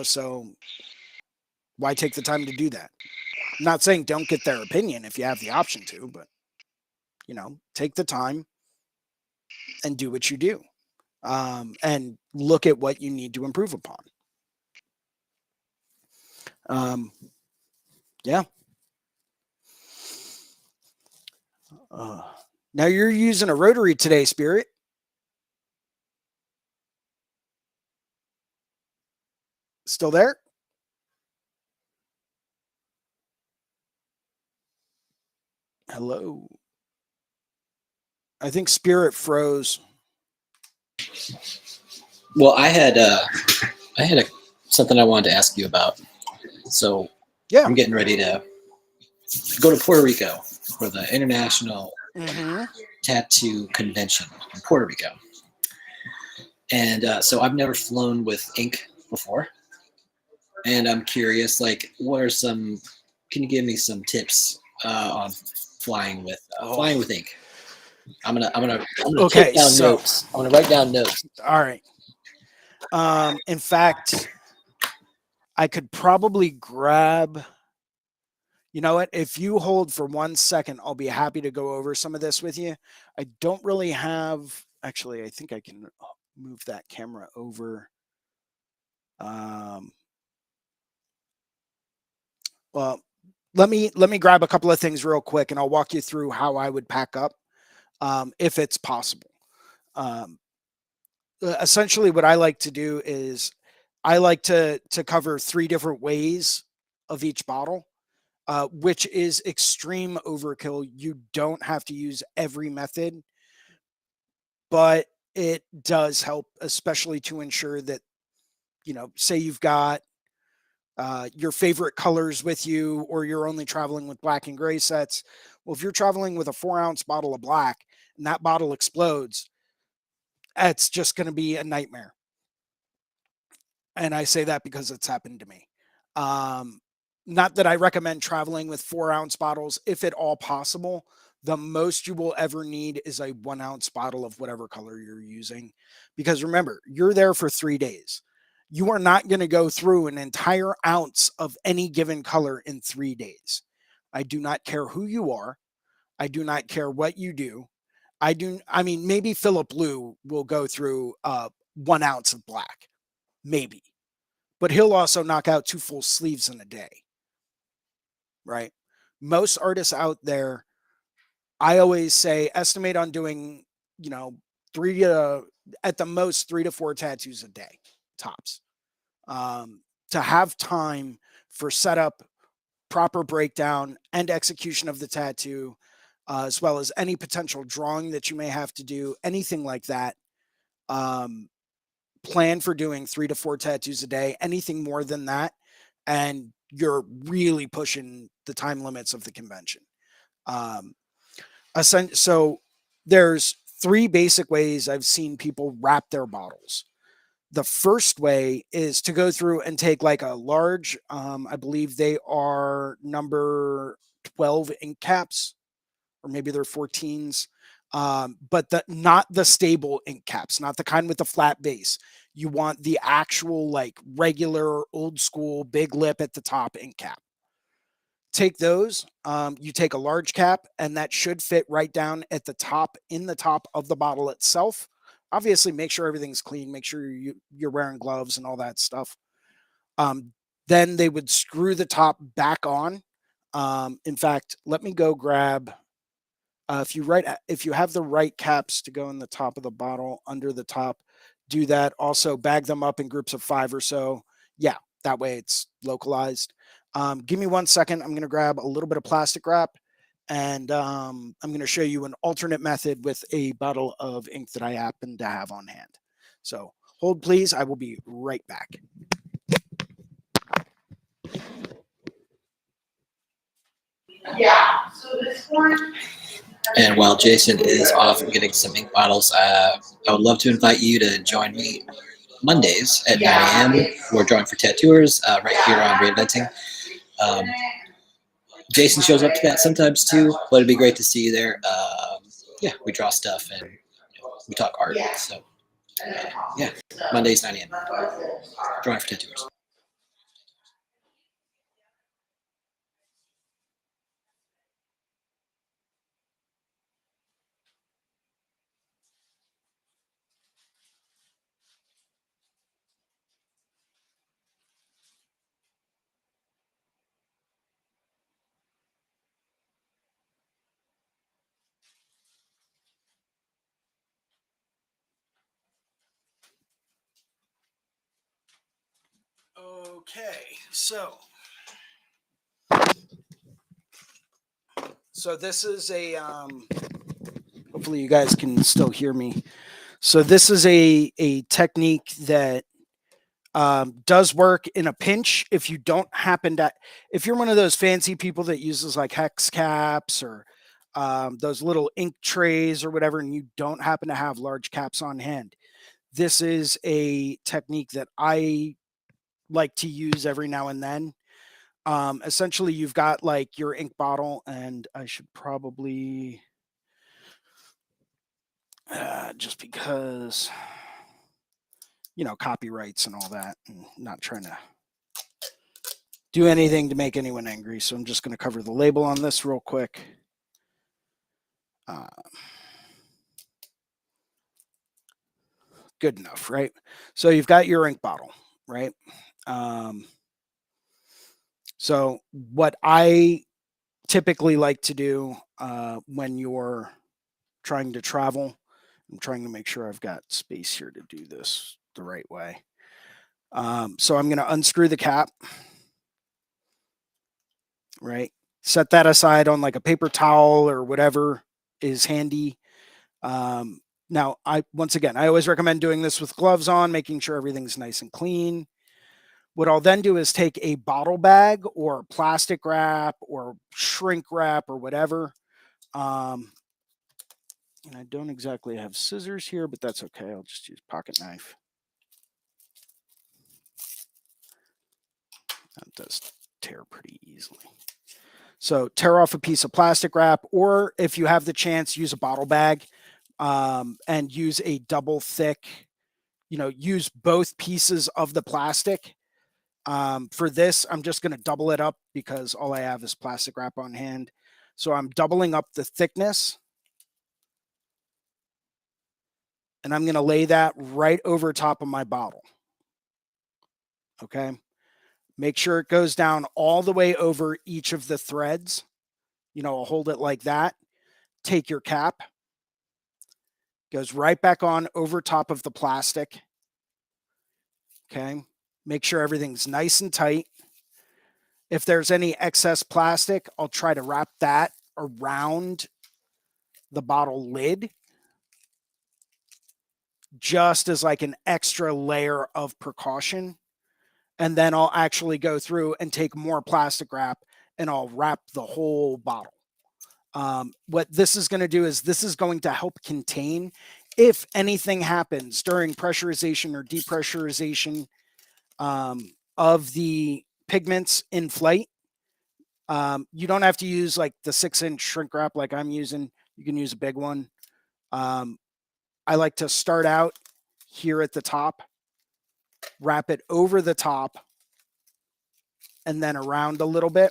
so why take the time to do that? I'm not saying don't get their opinion if you have the option to, but, take the time and do what you do, and look at what you need to improve upon. Yeah. Uh, Now you're using a rotary today, Spirit. Still there? Hello. I think Spirit froze. Well, I had something I wanted to ask you about. So Yeah. I'm getting ready to go to Puerto Rico for the International Mm-hmm. Tattoo Convention in Puerto Rico. And so I've never flown with ink before. And I'm curious, like, can you give me some tips on flying with ink? I'm gonna Okay, take down so notes. I'm gonna write down notes. all right. In fact, I could probably grab. You know what? If you hold for 1 second, I'll be happy to go over some of this with you. I don't really have. Actually, I think I can move that camera over. Um, well, let me grab a couple of things real quick, and I'll walk you through how I would pack up, if it's possible. Um, Essentially, what I like to do is I like to cover 3 different ways of each bottle, which is extreme overkill. You don't have to use every method, but it does help, especially to ensure that, say you've got your favorite colors with you, or you're only traveling with black and gray sets. Well, if you're traveling with a 4-ounce bottle of black and that bottle explodes, it's just going to be a nightmare. And I say that because it's happened to me. Um, Not that I recommend traveling with 4-ounce bottles, if at all possible. The most you will ever need is a 1-ounce bottle of whatever color you're using. Because remember, you're there for 3 days. You are not going to go through an entire ounce of any given color in 3 days. I do not care who you are. I do not care what you do. I mean, maybe Philip Blue will go through 1 ounce of black, maybe, but he'll also knock out 2 full sleeves in a day, right? Most artists out there, I always say, estimate on doing, you know, at the most 3 to 4 tattoos a day, tops. To have time for setup, proper breakdown, and execution of the tattoo, as well as any potential drawing that you may have to do, anything like that. Um, Plan for doing 3 to 4 tattoos a day. Anything more than that, and you're really pushing the time limits of the convention. Um, so there's 3 basic ways I've seen people wrap their bottles. The first way is to go through and take like a large, I believe they are number 12 ink caps, or maybe they're 14s. But not the stable ink caps, not the kind with the flat base. You want the actual, like, regular old school big lip at the top ink cap. Take those. You take a large cap, and that should fit right down at the top, in the top of the bottle itself. Obviously, make sure everything's clean. Make sure you're wearing gloves and all that stuff. Then they would screw the top back on. In fact, let me go grab, if you have the right caps to go in the top of the bottle, under the top, do that. Also bag them up in groups of 5 or so. Yeah, that way it's localized. Give me 1 second. I'm going to grab a little bit of plastic wrap, and I'm going to show you an alternate method with a bottle of ink that I happen to have on hand. So hold please. I will be right back. Yeah. So this one. And while Jason is off getting some ink bottles, I would love to invite you to join me Mondays at 9 a.m. We're drawing for tattooers right here on Reinventing. Jason shows up to that sometimes too, but it'd be great to see you there. Yeah, we draw stuff and we talk art. So yeah, Mondays 9 a.m. Drawing for tattooers. Okay, so this is a hopefully you guys can still hear me. So this is a technique that does work in a pinch if you don't happen to, if you're one of those fancy people that uses like hex caps or those little ink trays or whatever, and you don't happen to have large caps on hand. This is a technique that I like to use every now and then. Essentially, you've got like your ink bottle, and I should probably, just because, you know, copyrights and all that, and not trying to do anything to make anyone angry. So I'm just going to cover the label on this real quick. Good enough, right? So you've got your ink bottle, right? So what I typically like to do when you're trying to travel, I'm trying to make sure I've got space here to do this the right way. So I'm going to unscrew the cap, right? Set that aside on like a paper towel or whatever is handy. Now, once again, I always recommend doing this with gloves on, making sure everything's nice and clean. What I'll then do is take a bottle bag or plastic wrap or shrink wrap or whatever. And I don't exactly have scissors here, but that's okay. I'll just use pocket knife. That does tear pretty easily. So tear off a piece of plastic wrap, or if you have the chance, use a bottle bag and use a double thick, use both pieces of the plastic. For this, I'm just going to double it up because all I have is plastic wrap on hand. So I'm doubling up the thickness. And I'm going to lay that right over top of my bottle. Okay. Make sure it goes down all the way over each of the threads. I'll hold it like that. Take your cap. Goes right back on over top of the plastic. Okay. Make sure everything's nice and tight. If there's any excess plastic, I'll try to wrap that around the bottle lid, just as like an extra layer of precaution. And then I'll actually go through and take more plastic wrap and I'll wrap the whole bottle. What this is going to do is this is going to help contain if anything happens during pressurization or depressurization of the pigments in flight. You don't have to use like the 6-inch shrink wrap like I'm using. You can use a big one. I like to start out here at the top, wrap it over the top, and then around a little bit.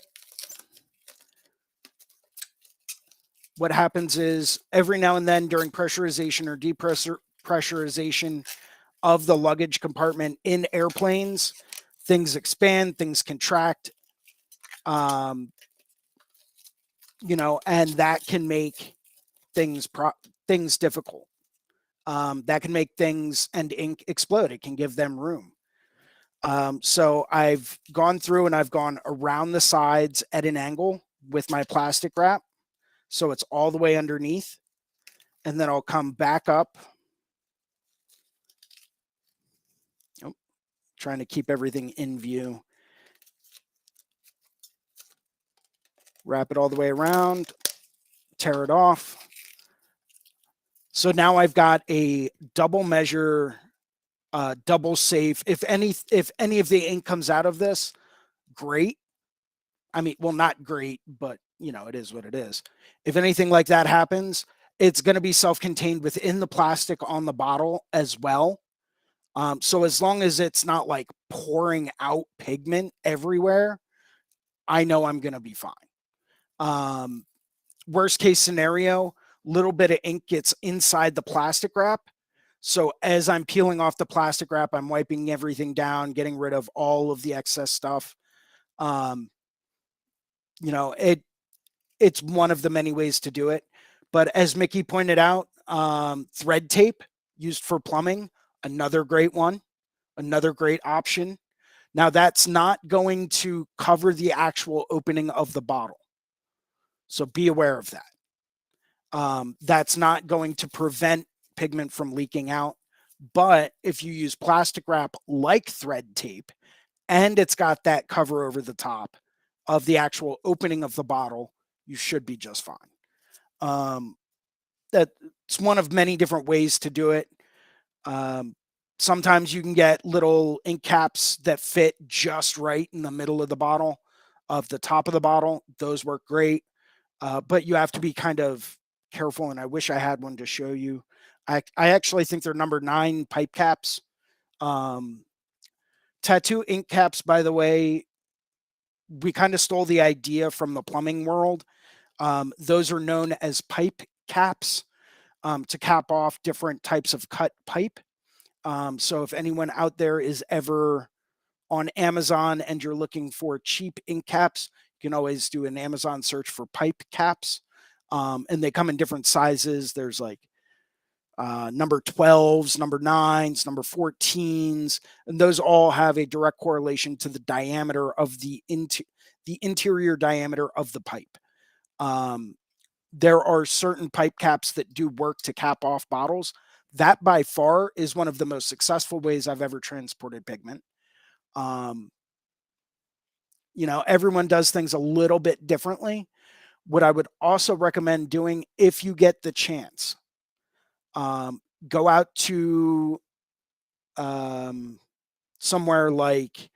What happens is every now and then during pressurization or depressurization of the luggage compartment in airplanes, things expand, things contract. and that can make things things difficult. That can make things and ink explode. It can give them room. So I've gone through and I've gone around the sides at an angle with my plastic wrap. So it's all the way underneath. And then I'll come back up. Oh, trying to keep everything in view. Wrap it all the way around, tear it off. So now I've got a double measure, double safe. If any of the ink comes out of this, great. I mean, well, not great, but it is what it is. If anything like that happens, it's going to be self-contained within the plastic on the bottle as well. So as long as it's not like pouring out pigment everywhere, I know I'm going to be fine. Worst case scenario, little bit of ink gets inside the plastic wrap. So as I'm peeling off the plastic wrap, I'm wiping everything down, getting rid of all of the excess stuff. It's one of the many ways to do it. But as Mickey pointed out, thread tape used for plumbing, another great one, another great option. Now that's not going to cover the actual opening of the bottle. So be aware of that. That's not going to prevent pigment from leaking out. But if you use plastic wrap like thread tape, and it's got that cover over the top of the actual opening of the bottle, you should be just fine. That's one of many different ways to do it. Sometimes you can get little ink caps that fit just right in the middle of the bottle, of the top of the bottle. Those work great. But you have to be kind of careful, and I wish I had one to show you. I actually think they're number 9 pipe caps. Tattoo ink caps, by the way, we kind of stole the idea from the plumbing world. Those are known as pipe caps, to cap off different types of cut pipe. So if anyone out there is ever on Amazon and you're looking for cheap ink caps, you can always do an Amazon search for pipe caps. And they come in different sizes. There's like number 12s, number 9s, number 14s, and those all have a direct correlation to the diameter of the interior diameter of the pipe. There are certain pipe caps that do work to cap off bottles. That by far is one of the most successful ways I've ever transported pigment. Everyone does things a little bit differently. What I would also recommend doing, if you get the chance, go out to somewhere like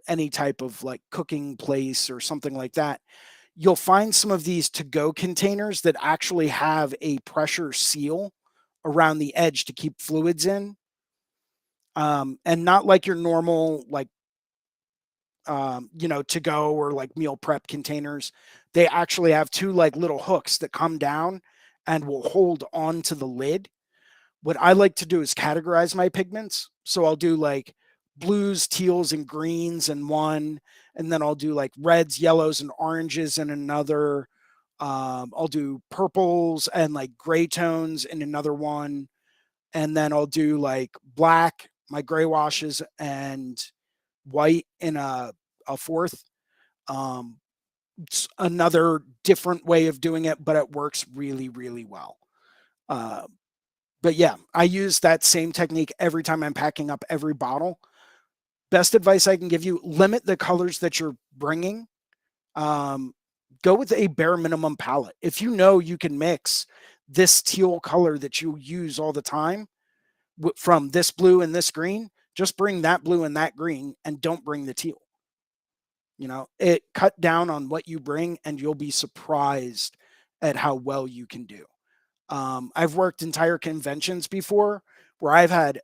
any type of like cooking place or something like that. You'll find some of these to-go containers that actually have a pressure seal around the edge to keep fluids in. And not like your normal, like, to go or like meal prep containers. They actually have 2 like little hooks that come down and will hold on to the lid. What I like to do is categorize my pigments. So I'll do like blues, teals, and greens in one, and then I'll do like reds, yellows, and oranges in another. I'll do purples and like gray tones in another one, and then I'll do like black, my gray washes, and white in a fourth. It's another different way of doing it, but it works really, really well. But yeah, I use that same technique every time I'm packing up every bottle. Best advice I can give you, limit the colors that you're bringing. Go with a bare minimum palette. If you know you can mix this teal color that you use all the time from this blue and this green, just bring that blue and that green and don't bring the teal. It cut down on what you bring and you'll be surprised at how well you can do. I've worked entire conventions before where I've had,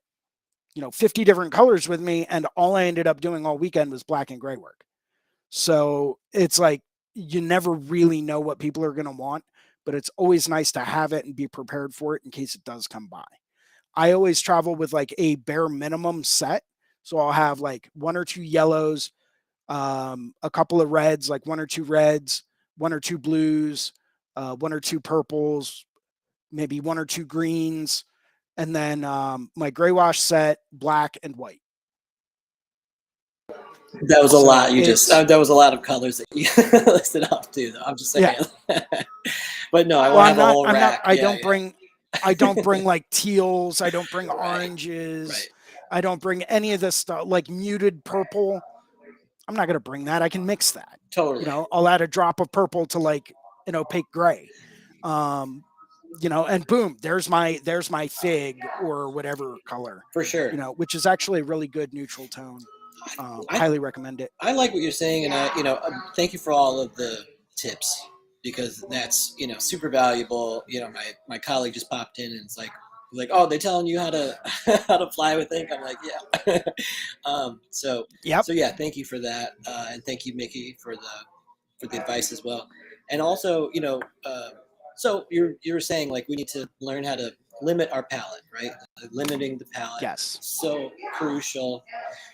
50 different colors with me, and all I ended up doing all weekend was black and gray work. So it's like, you never really know what people are going to want, but it's always nice to have it and be prepared for it in case it does come by. I always travel with like a bare minimum set. So I'll have like 1 or 2 yellows, a couple of reds, like 1 or 2 reds, one or two blues, one or two purples, maybe one or two greens, and then my gray wash set, black and white. That was a So lot. You just it's- that was a lot of colors that you listed off too. Though I'm just saying. Yeah. But no, I Well, want to have a whole rack. I don't bring like teals. I don't bring Right. oranges. Right. I don't bring any of this stuff like muted purple. I'm not going to bring that. I can mix that. Totally. I'll add a drop of purple to like an opaque gray. And boom, there's my fig or whatever color. For sure. Which is actually a really good neutral tone. Highly recommend it. I like what you're saying, and thank you for all of the tips, because that's super valuable. My colleague just popped in and it's like, oh, they telling you how to how to fly with ink. I'm like, yeah. So yeah, thank you for that, and thank you, Mickey, for the advice as well. And also, so you're saying like we need to learn how to limit our palette, right? Limiting the palette. Yes. So crucial,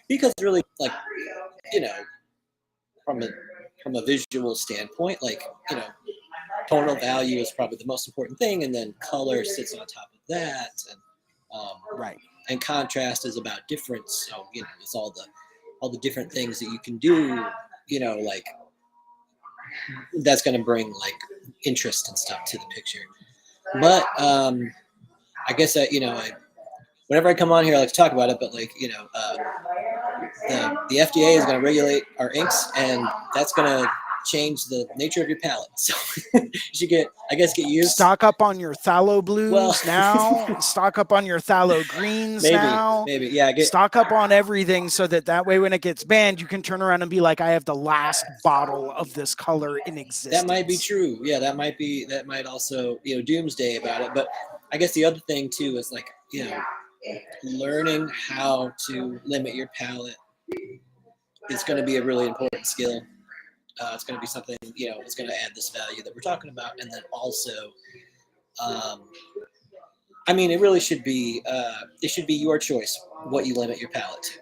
because really, like, from a visual standpoint, like, tonal value is probably the most important thing, and then color sits on top of that, and right. And contrast is about difference. So it's all the different things that you can do. Like that's going to bring like interest and stuff to the picture. But I guess whenever I come on here, I like to talk about it. But like the FDA is going to regulate our inks, and that's going to change the nature of your palette. So you should get used. Stock up on your phthalo blues now. Stock up on your phthalo greens now. Maybe, yeah. Stock up on everything so that way when it gets banned, you can turn around and be like, I have the last bottle of this color in existence. That might be true. Yeah, that might also, doomsday about it. But I guess the other thing too is like, learning how to limit your palette is going to be a really important skill. It's going to be something, it's going to add this value that we're talking about. And then also, it really should be, it should be your choice what you limit your palette to,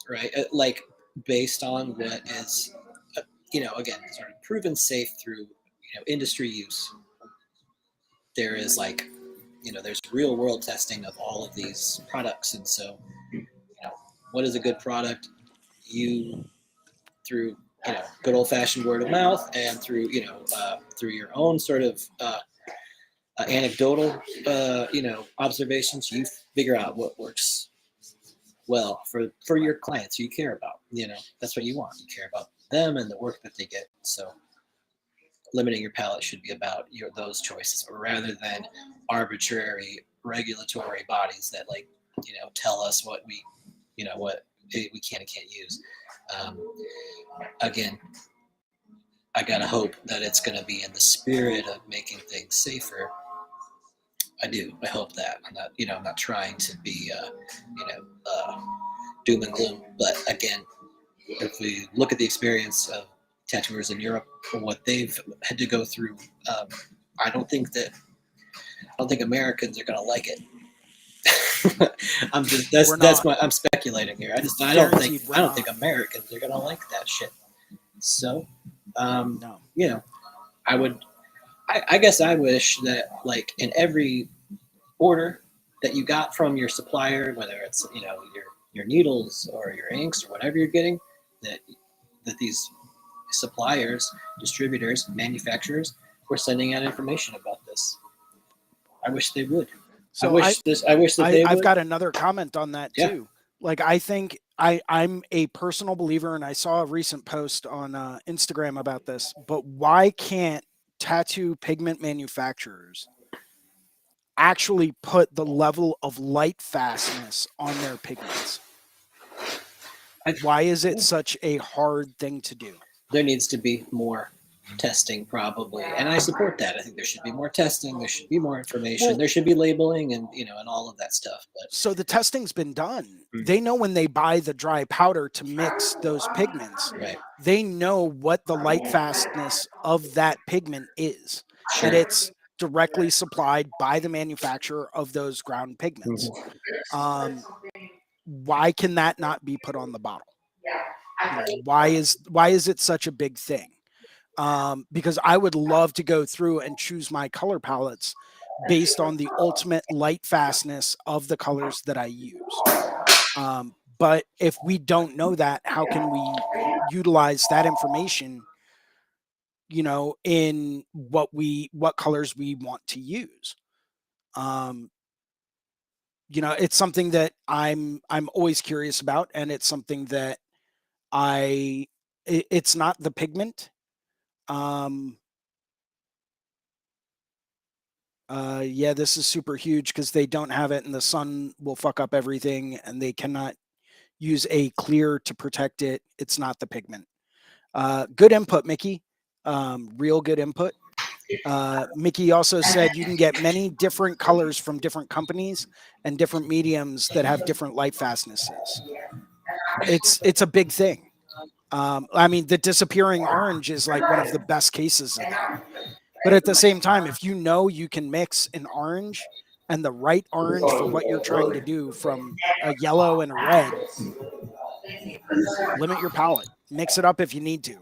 right? Like based on what is, again, sort of proven safe through, industry use. There is like, there's real world testing of all of these products. And so, what is a good product? Through good old fashioned word of mouth, and through through your own sort of anecdotal observations, you figure out what works well for your clients you care about. That's what you want. You care about them and the work that they get. So limiting your palette should be about those choices, rather than arbitrary regulatory bodies that like tell us what we can and can't use. Again, I gotta hope that it's gonna be in the spirit of making things safer. I do. I hope that. I'm not trying to be doom and gloom. But again, if we look at the experience of tattooers in Europe and what they've had to go through, I don't think Americans are gonna like it. I'm speculating here. I don't think Americans are gonna like that shit. So, No. I guess I wish that like in every order that you got from your supplier, whether it's your needles or your inks or whatever you're getting, that these suppliers, distributors, manufacturers were sending out information about this. I wish they would. So I've got another comment on that too. Like I think I'm a personal believer, and I saw a recent post on Instagram about this, but why can't tattoo pigment manufacturers actually put the level of light fastness on their pigments? Why is it such a hard thing to do? There needs to be more testing, probably, and I support that. I think there should be more testing. There should be more information. There should be labeling, and and all of that stuff. But so the testing's been done. They know when they buy the dry powder to mix those pigments. Right. They know what the light fastness of that pigment is, Sure. and it's directly supplied by the manufacturer of those ground pigments. Why can that not be put on the bottle? Why is it such a big thing? because I would love to go through and choose my color palettes based on the ultimate light fastness of the colors that I use. But if we don't know that, how can we utilize that information, in what colors we want to use? Um, it's something that I'm always curious about, and it's something that it's not the pigment. Um, yeah, this is super huge because they don't have it, and the sun will fuck up everything, and they cannot use a clear to protect it. It's not the pigment. Good input, Mickey. Real good input. Mickey also said you can get many different colors from different companies and different mediums that have different light fastnesses. It's a big thing. I mean, the disappearing orange is like one of the best cases of that. But at the same time, if you can mix an orange and the right orange for what you're trying to do from a yellow and a red, limit your palette. Mix it up if you need to.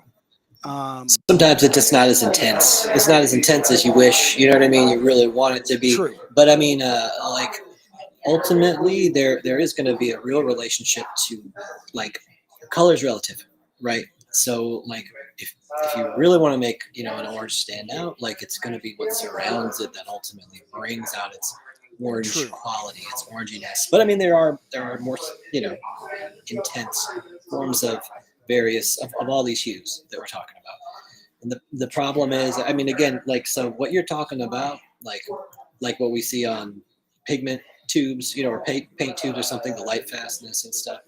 Sometimes it's just not as intense. It's not as intense as you wish. You know what I mean? You really want it to be. True. But I mean, like ultimately, there is going to be a real relationship to like color's relative, right? So like if you really want to make an orange stand out, like it's going to be what surrounds it that ultimately brings out its orange True. quality, its oranginess. But I mean, there are more intense forms of various of all these hues that we're talking about. And the problem is, I mean, again, like, so what you're talking about, like what we see on pigment tubes, or paint tubes or something, the light fastness and stuff.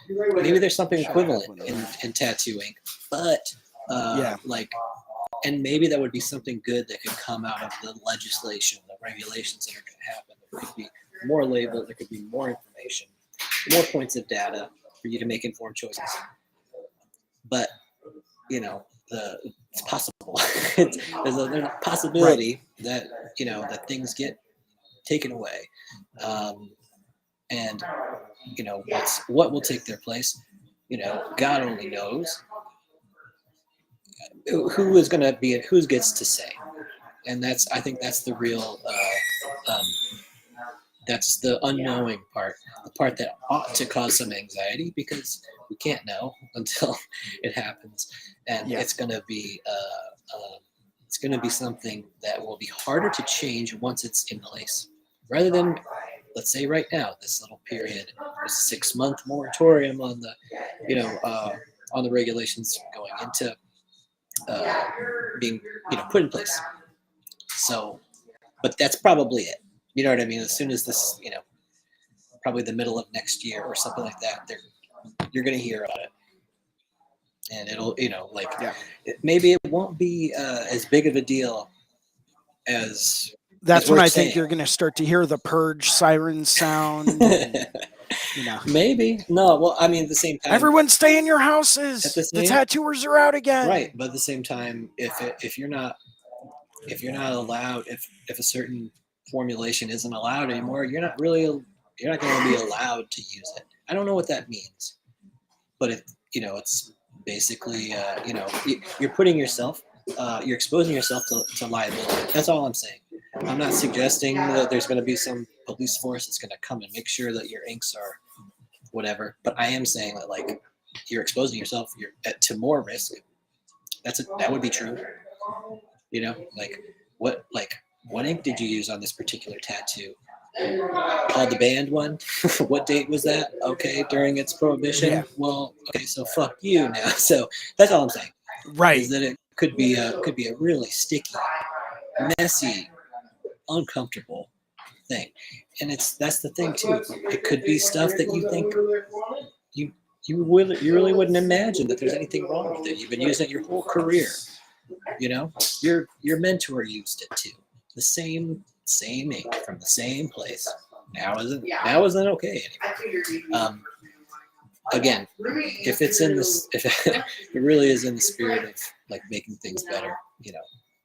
Maybe there's something equivalent in tattooing, but Yeah. like, and maybe that would be something good that could come out of the legislation, the regulations that are going to happen. There could be more label, there could be more information, more points of data for you to make informed choices. But it's possible. There's a possibility that that things get taken away, and what will take their place. God only knows who is going to be it, who gets to say, and I think that's the real. That's the unknowing part, the part that ought to cause some anxiety because we can't know until it happens, and it's going to be something that will be harder to change once it's in place, rather than, let's say right now, this little period, this 6-month moratorium on the regulations going into being put in place. So, but that's probably it. You know what I mean? As soon as this, probably the middle of next year or something like that, you're going to hear about it. And it'll, maybe it won't be as big of a deal as. That's when I saying. think you're going to start to hear the purge siren sound. And, Maybe. No, well, I mean, at the same time. Everyone stay in your houses. The tattooers are out again. Right. But at the same time, if you're not allowed, if a certain formulation isn't allowed anymore, you're not going to be allowed to use it. I don't know what that means, but it's basically, you're putting yourself, you're exposing yourself to liability. That's all I'm saying. I'm not suggesting that there's going to be some police force that's going to come and make sure that your inks are whatever, but I am saying that, like, you're exposing yourself to more risk. That would be true. What ink did you use on this particular tattoo? The band one. What date was that? Okay, during its prohibition. Yeah. Well, okay, so fuck you now. So that's all I'm saying. Right. Is that it could be a really sticky, messy, uncomfortable thing, and that's the thing too. It could be stuff that you think you really wouldn't imagine that there's anything wrong with it. You've been using it your whole career. Your mentor used it too. The same ink from the same place. Now isn't okay anymore. Again, if it's in this, if it really is in the spirit of like making things better,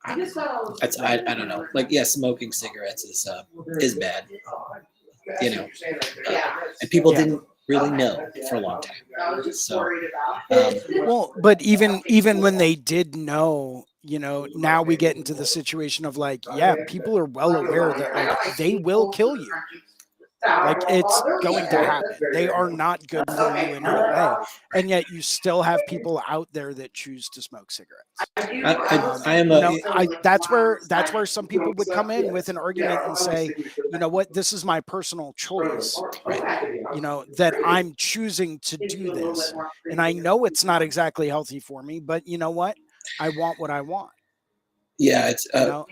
I don't know. Like, yeah, smoking cigarettes is bad. And people didn't really know for a long time. So, well, but even when they did know, now we get into the situation of like, yeah, people are well aware that like they will kill you. Like it's going to happen. They are not good for you in any way. And yet you still have people out there that choose to smoke cigarettes. I am a, That's where some people would come in with an argument and say, you know what, this is my personal choice, that I'm choosing to do this. And I know it's not exactly healthy for me, but you know what? I want what I want. yeah, it's And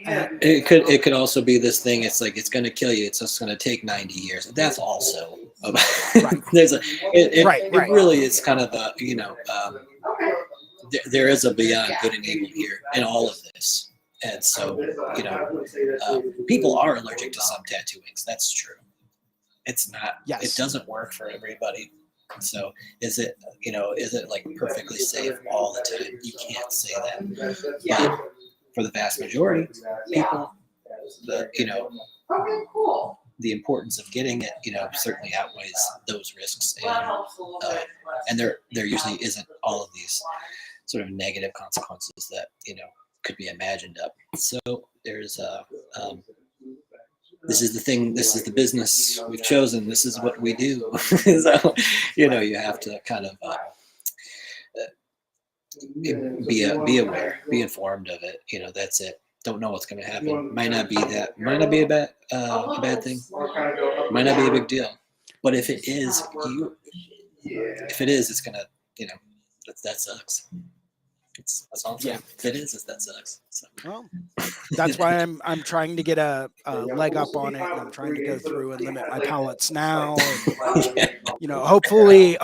it could also be this thing. It's like it's going to kill you. It's just going to take 90 years. That's also right. there's a Right. it really is kind of a there is a beyond good and evil here in all of this. And so, people are allergic to some tattooings. That's true. It's not, Yes. It doesn't work for everybody. So is it like perfectly safe all the time? You can't say that. But for the vast majority, people, the importance of getting it, certainly outweighs those risks. And there usually isn't all of these sort of negative consequences that, could be imagined up. So there's this is the thing, this is the business we've chosen, this is what we do. So, you have to kind of be aware, be informed of it. That's it. Don't know what's going to happen. Might not be a bad thing. Might not be a big deal. But if it is, it's gonna, that sucks. That's all I'm saying. If it is, that sucks. So. Well, that's why I'm trying to get a leg up on it, and I'm trying to go through and limit my palettes now. And, hopefully,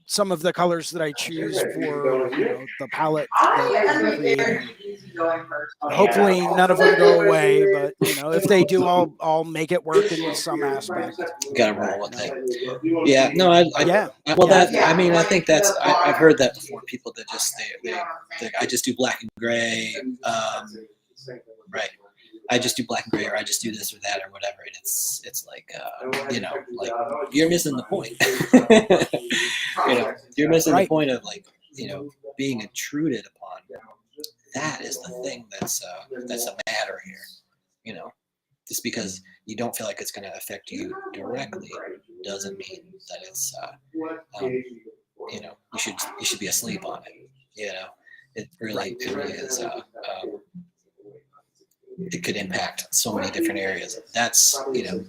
some of the colors that I choose for the palette that I'm creating, hopefully none of them go away. But if they do, I'll make it work in some aspect. Gotta roll with it. Yeah. No. I think I've heard that before. People that just I just do black and gray. Right. I just do black and gray, or I just do this or that or whatever. And it's like, like you're missing the point. You're missing the point of like, being intruded upon. That is the thing that's a matter here. Just because you don't feel like it's going to affect you directly doesn't mean that it's, you should be asleep on it. It really is. It could impact so many different areas. That's something that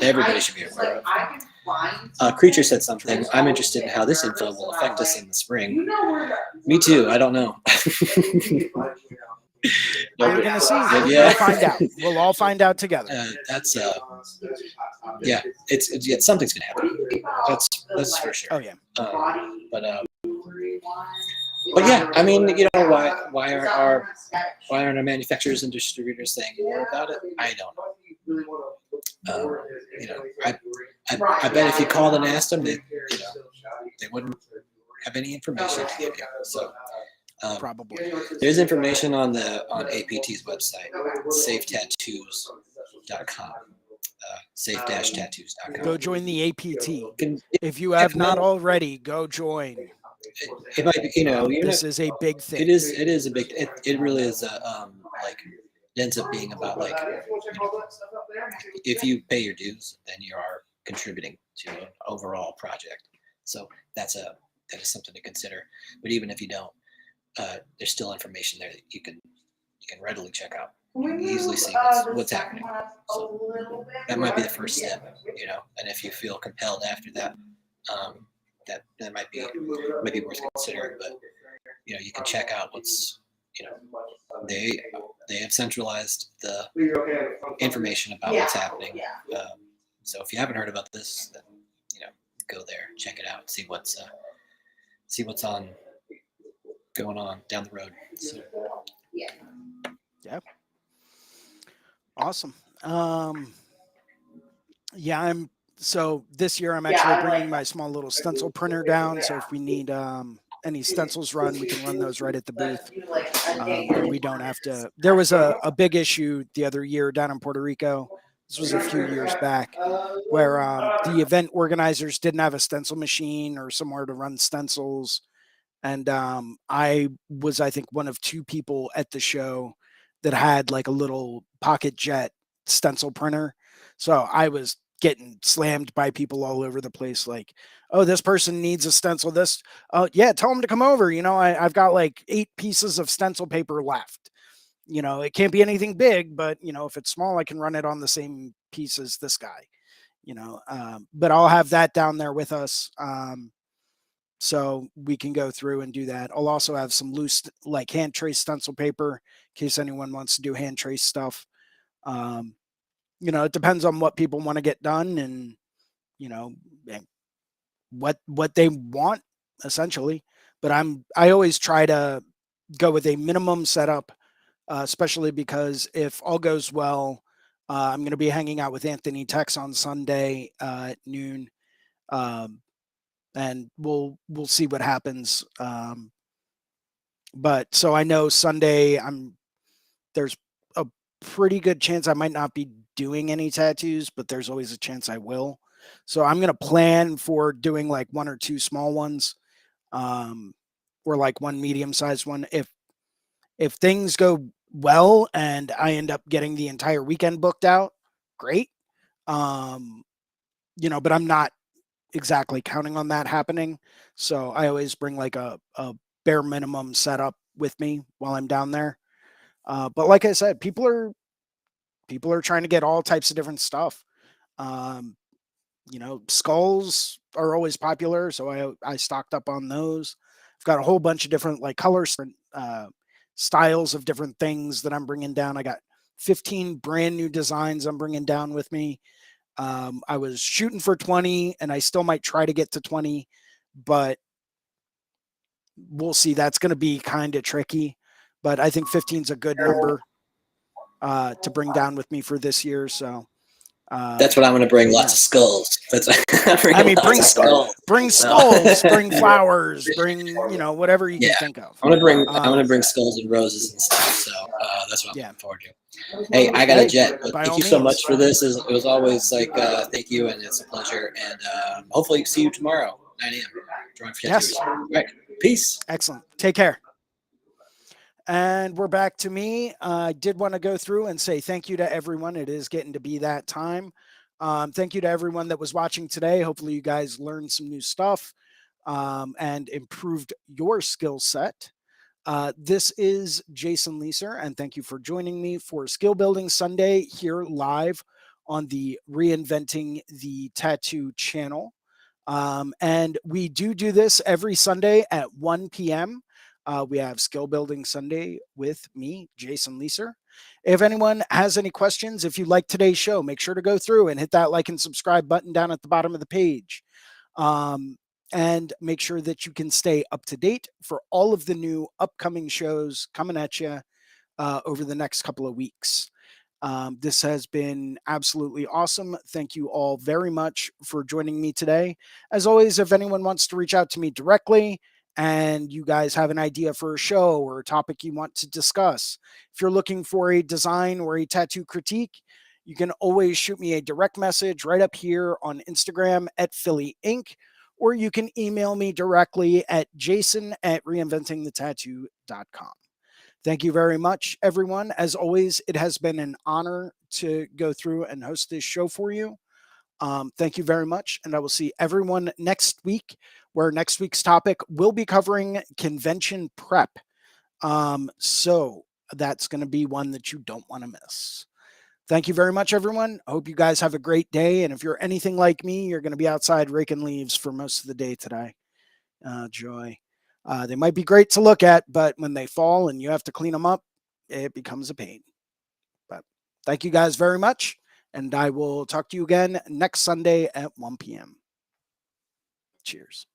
everybody should be aware of. Creature said something. I'm interested in how this info will affect us in the spring. Me too. I don't know. We're gonna see. We'll find out. We'll all find out together. It's something's gonna happen. That's for sure. Oh yeah. But yeah, I mean, why aren't our manufacturers and distributors saying more about it? I don't know. I bet if you called and asked them, they wouldn't have any information to give you. So probably there's information on APT's website, safetattoos.com. Safe-tattoos.com. Go join the APT. If you have not already, go join. It might be, this is a big thing. It is a big. It really is like it ends up being about like if you pay your dues, then you are contributing to an overall project. So that is something to consider. But even if you don't, there's still information there that you can readily check out. You can easily see what's happening. So that might be the first step, And if you feel compelled after that, that might be worth considering. But you can check out what's they have centralized the information about what's happening. So if you haven't heard about this, then go there, check it out, see what's on going on down the road. So. Yeah. Awesome. So this year I'm actually bringing my small little stencil printer down. So if we need any stencils run, we can run those right at the booth. We don't have to. There was a big issue the other year down in Puerto Rico. This was a few years back, where the event organizers didn't have a stencil machine or somewhere to run stencils. And I was, I think, one of 2 people at the show that had like a little pocket jet stencil printer. So I was getting slammed by people all over the place, like, oh, this person needs a stencil. This, oh, yeah, tell them to come over. I've got like 8 pieces of stencil paper left. It can't be anything big, but if it's small, I can run it on the same piece as this guy. But I'll have that down there with us. So we can go through and do that. I'll also have some loose, like hand trace stencil paper in case anyone wants to do hand trace stuff. Um, it depends on what people want to get done and, you know, and what they want essentially. But I always try to go with a minimum setup, especially because if all goes well, I'm going to be hanging out with Anthony Tex on Sunday at noon. And we'll see what happens. But so I know Sunday there's a pretty good chance I might not be doing any tattoos, but there's always a chance I will. So I'm gonna plan for doing like 1 or 2 small ones, or like 1 medium-sized one. If things go well and I end up getting the entire weekend booked out, great. But I'm not exactly counting on that happening. So I always bring like a bare minimum setup with me while I'm down there. But like I said, people are trying to get all types of different stuff. Um, skulls are always popular, so I stocked up on those. I've got a whole bunch of different like colors, styles of different things that I'm bringing down. I got 15 brand new designs I'm bringing down with me. I was shooting for 20 and I still might try to get to 20, but we'll see. That's going to be kind of tricky, but I think 15 is a good number to bring down with me for this year. So That's what I'm going to bring. but Lots yeah, of skulls. I mean, Lots of skulls. bring So, skulls, bring flowers, bring, whatever you yeah, can think of. I'm gonna bring skulls and roses and stuff. So that's what I'm Yeah. looking forward to. Hey, I got a Hey, jet, but by thank all you so means. much for this. It was always like thank you, and it's a pleasure. And hopefully see you tomorrow, 9 a.m. Drawing for tattoos. Yes. All right, peace. Excellent. Take care. And we're back to me. I did want to go through and say thank you to everyone. It is getting to be that time. Thank you to everyone that was watching today. Hopefully, you guys learned some new stuff and improved your skill set. This is Jason Leeser, and thank you for joining me for Skill Building Sunday here live on the Reinventing the Tattoo channel. And we do this every Sunday at 1 p.m. We have Skill Building Sunday with me, Jason Leeser. If anyone has any questions, if you like today's show, make sure to go through and hit that like and subscribe button down at the bottom of the page. And make sure that you can stay up to date for all of the new upcoming shows coming at you over the next couple of weeks. This has been absolutely awesome. Thank you all very much for joining me today. As always, if anyone wants to reach out to me directly and you guys have an idea for a show or a topic you want to discuss, if you're looking for a design or a tattoo critique, you can always shoot me a direct message right up here on Instagram at Philly Inc., or you can email me directly at jason@reinventingthetattoo.com. Thank you very much, everyone. As always, it has been an honor to go through and host this show for you. Thank you very much. And I will see everyone next week, where next week's topic will be covering convention prep. So that's going to be one that you don't want to miss. Thank you very much, everyone. I hope you guys have a great day. And if you're anything like me, you're going to be outside raking leaves for most of the day today. Joy. They might be great to look at, but when they fall and you have to clean them up, it becomes a pain. But thank you guys very much. And I will talk to you again next Sunday at 1 p.m. Cheers.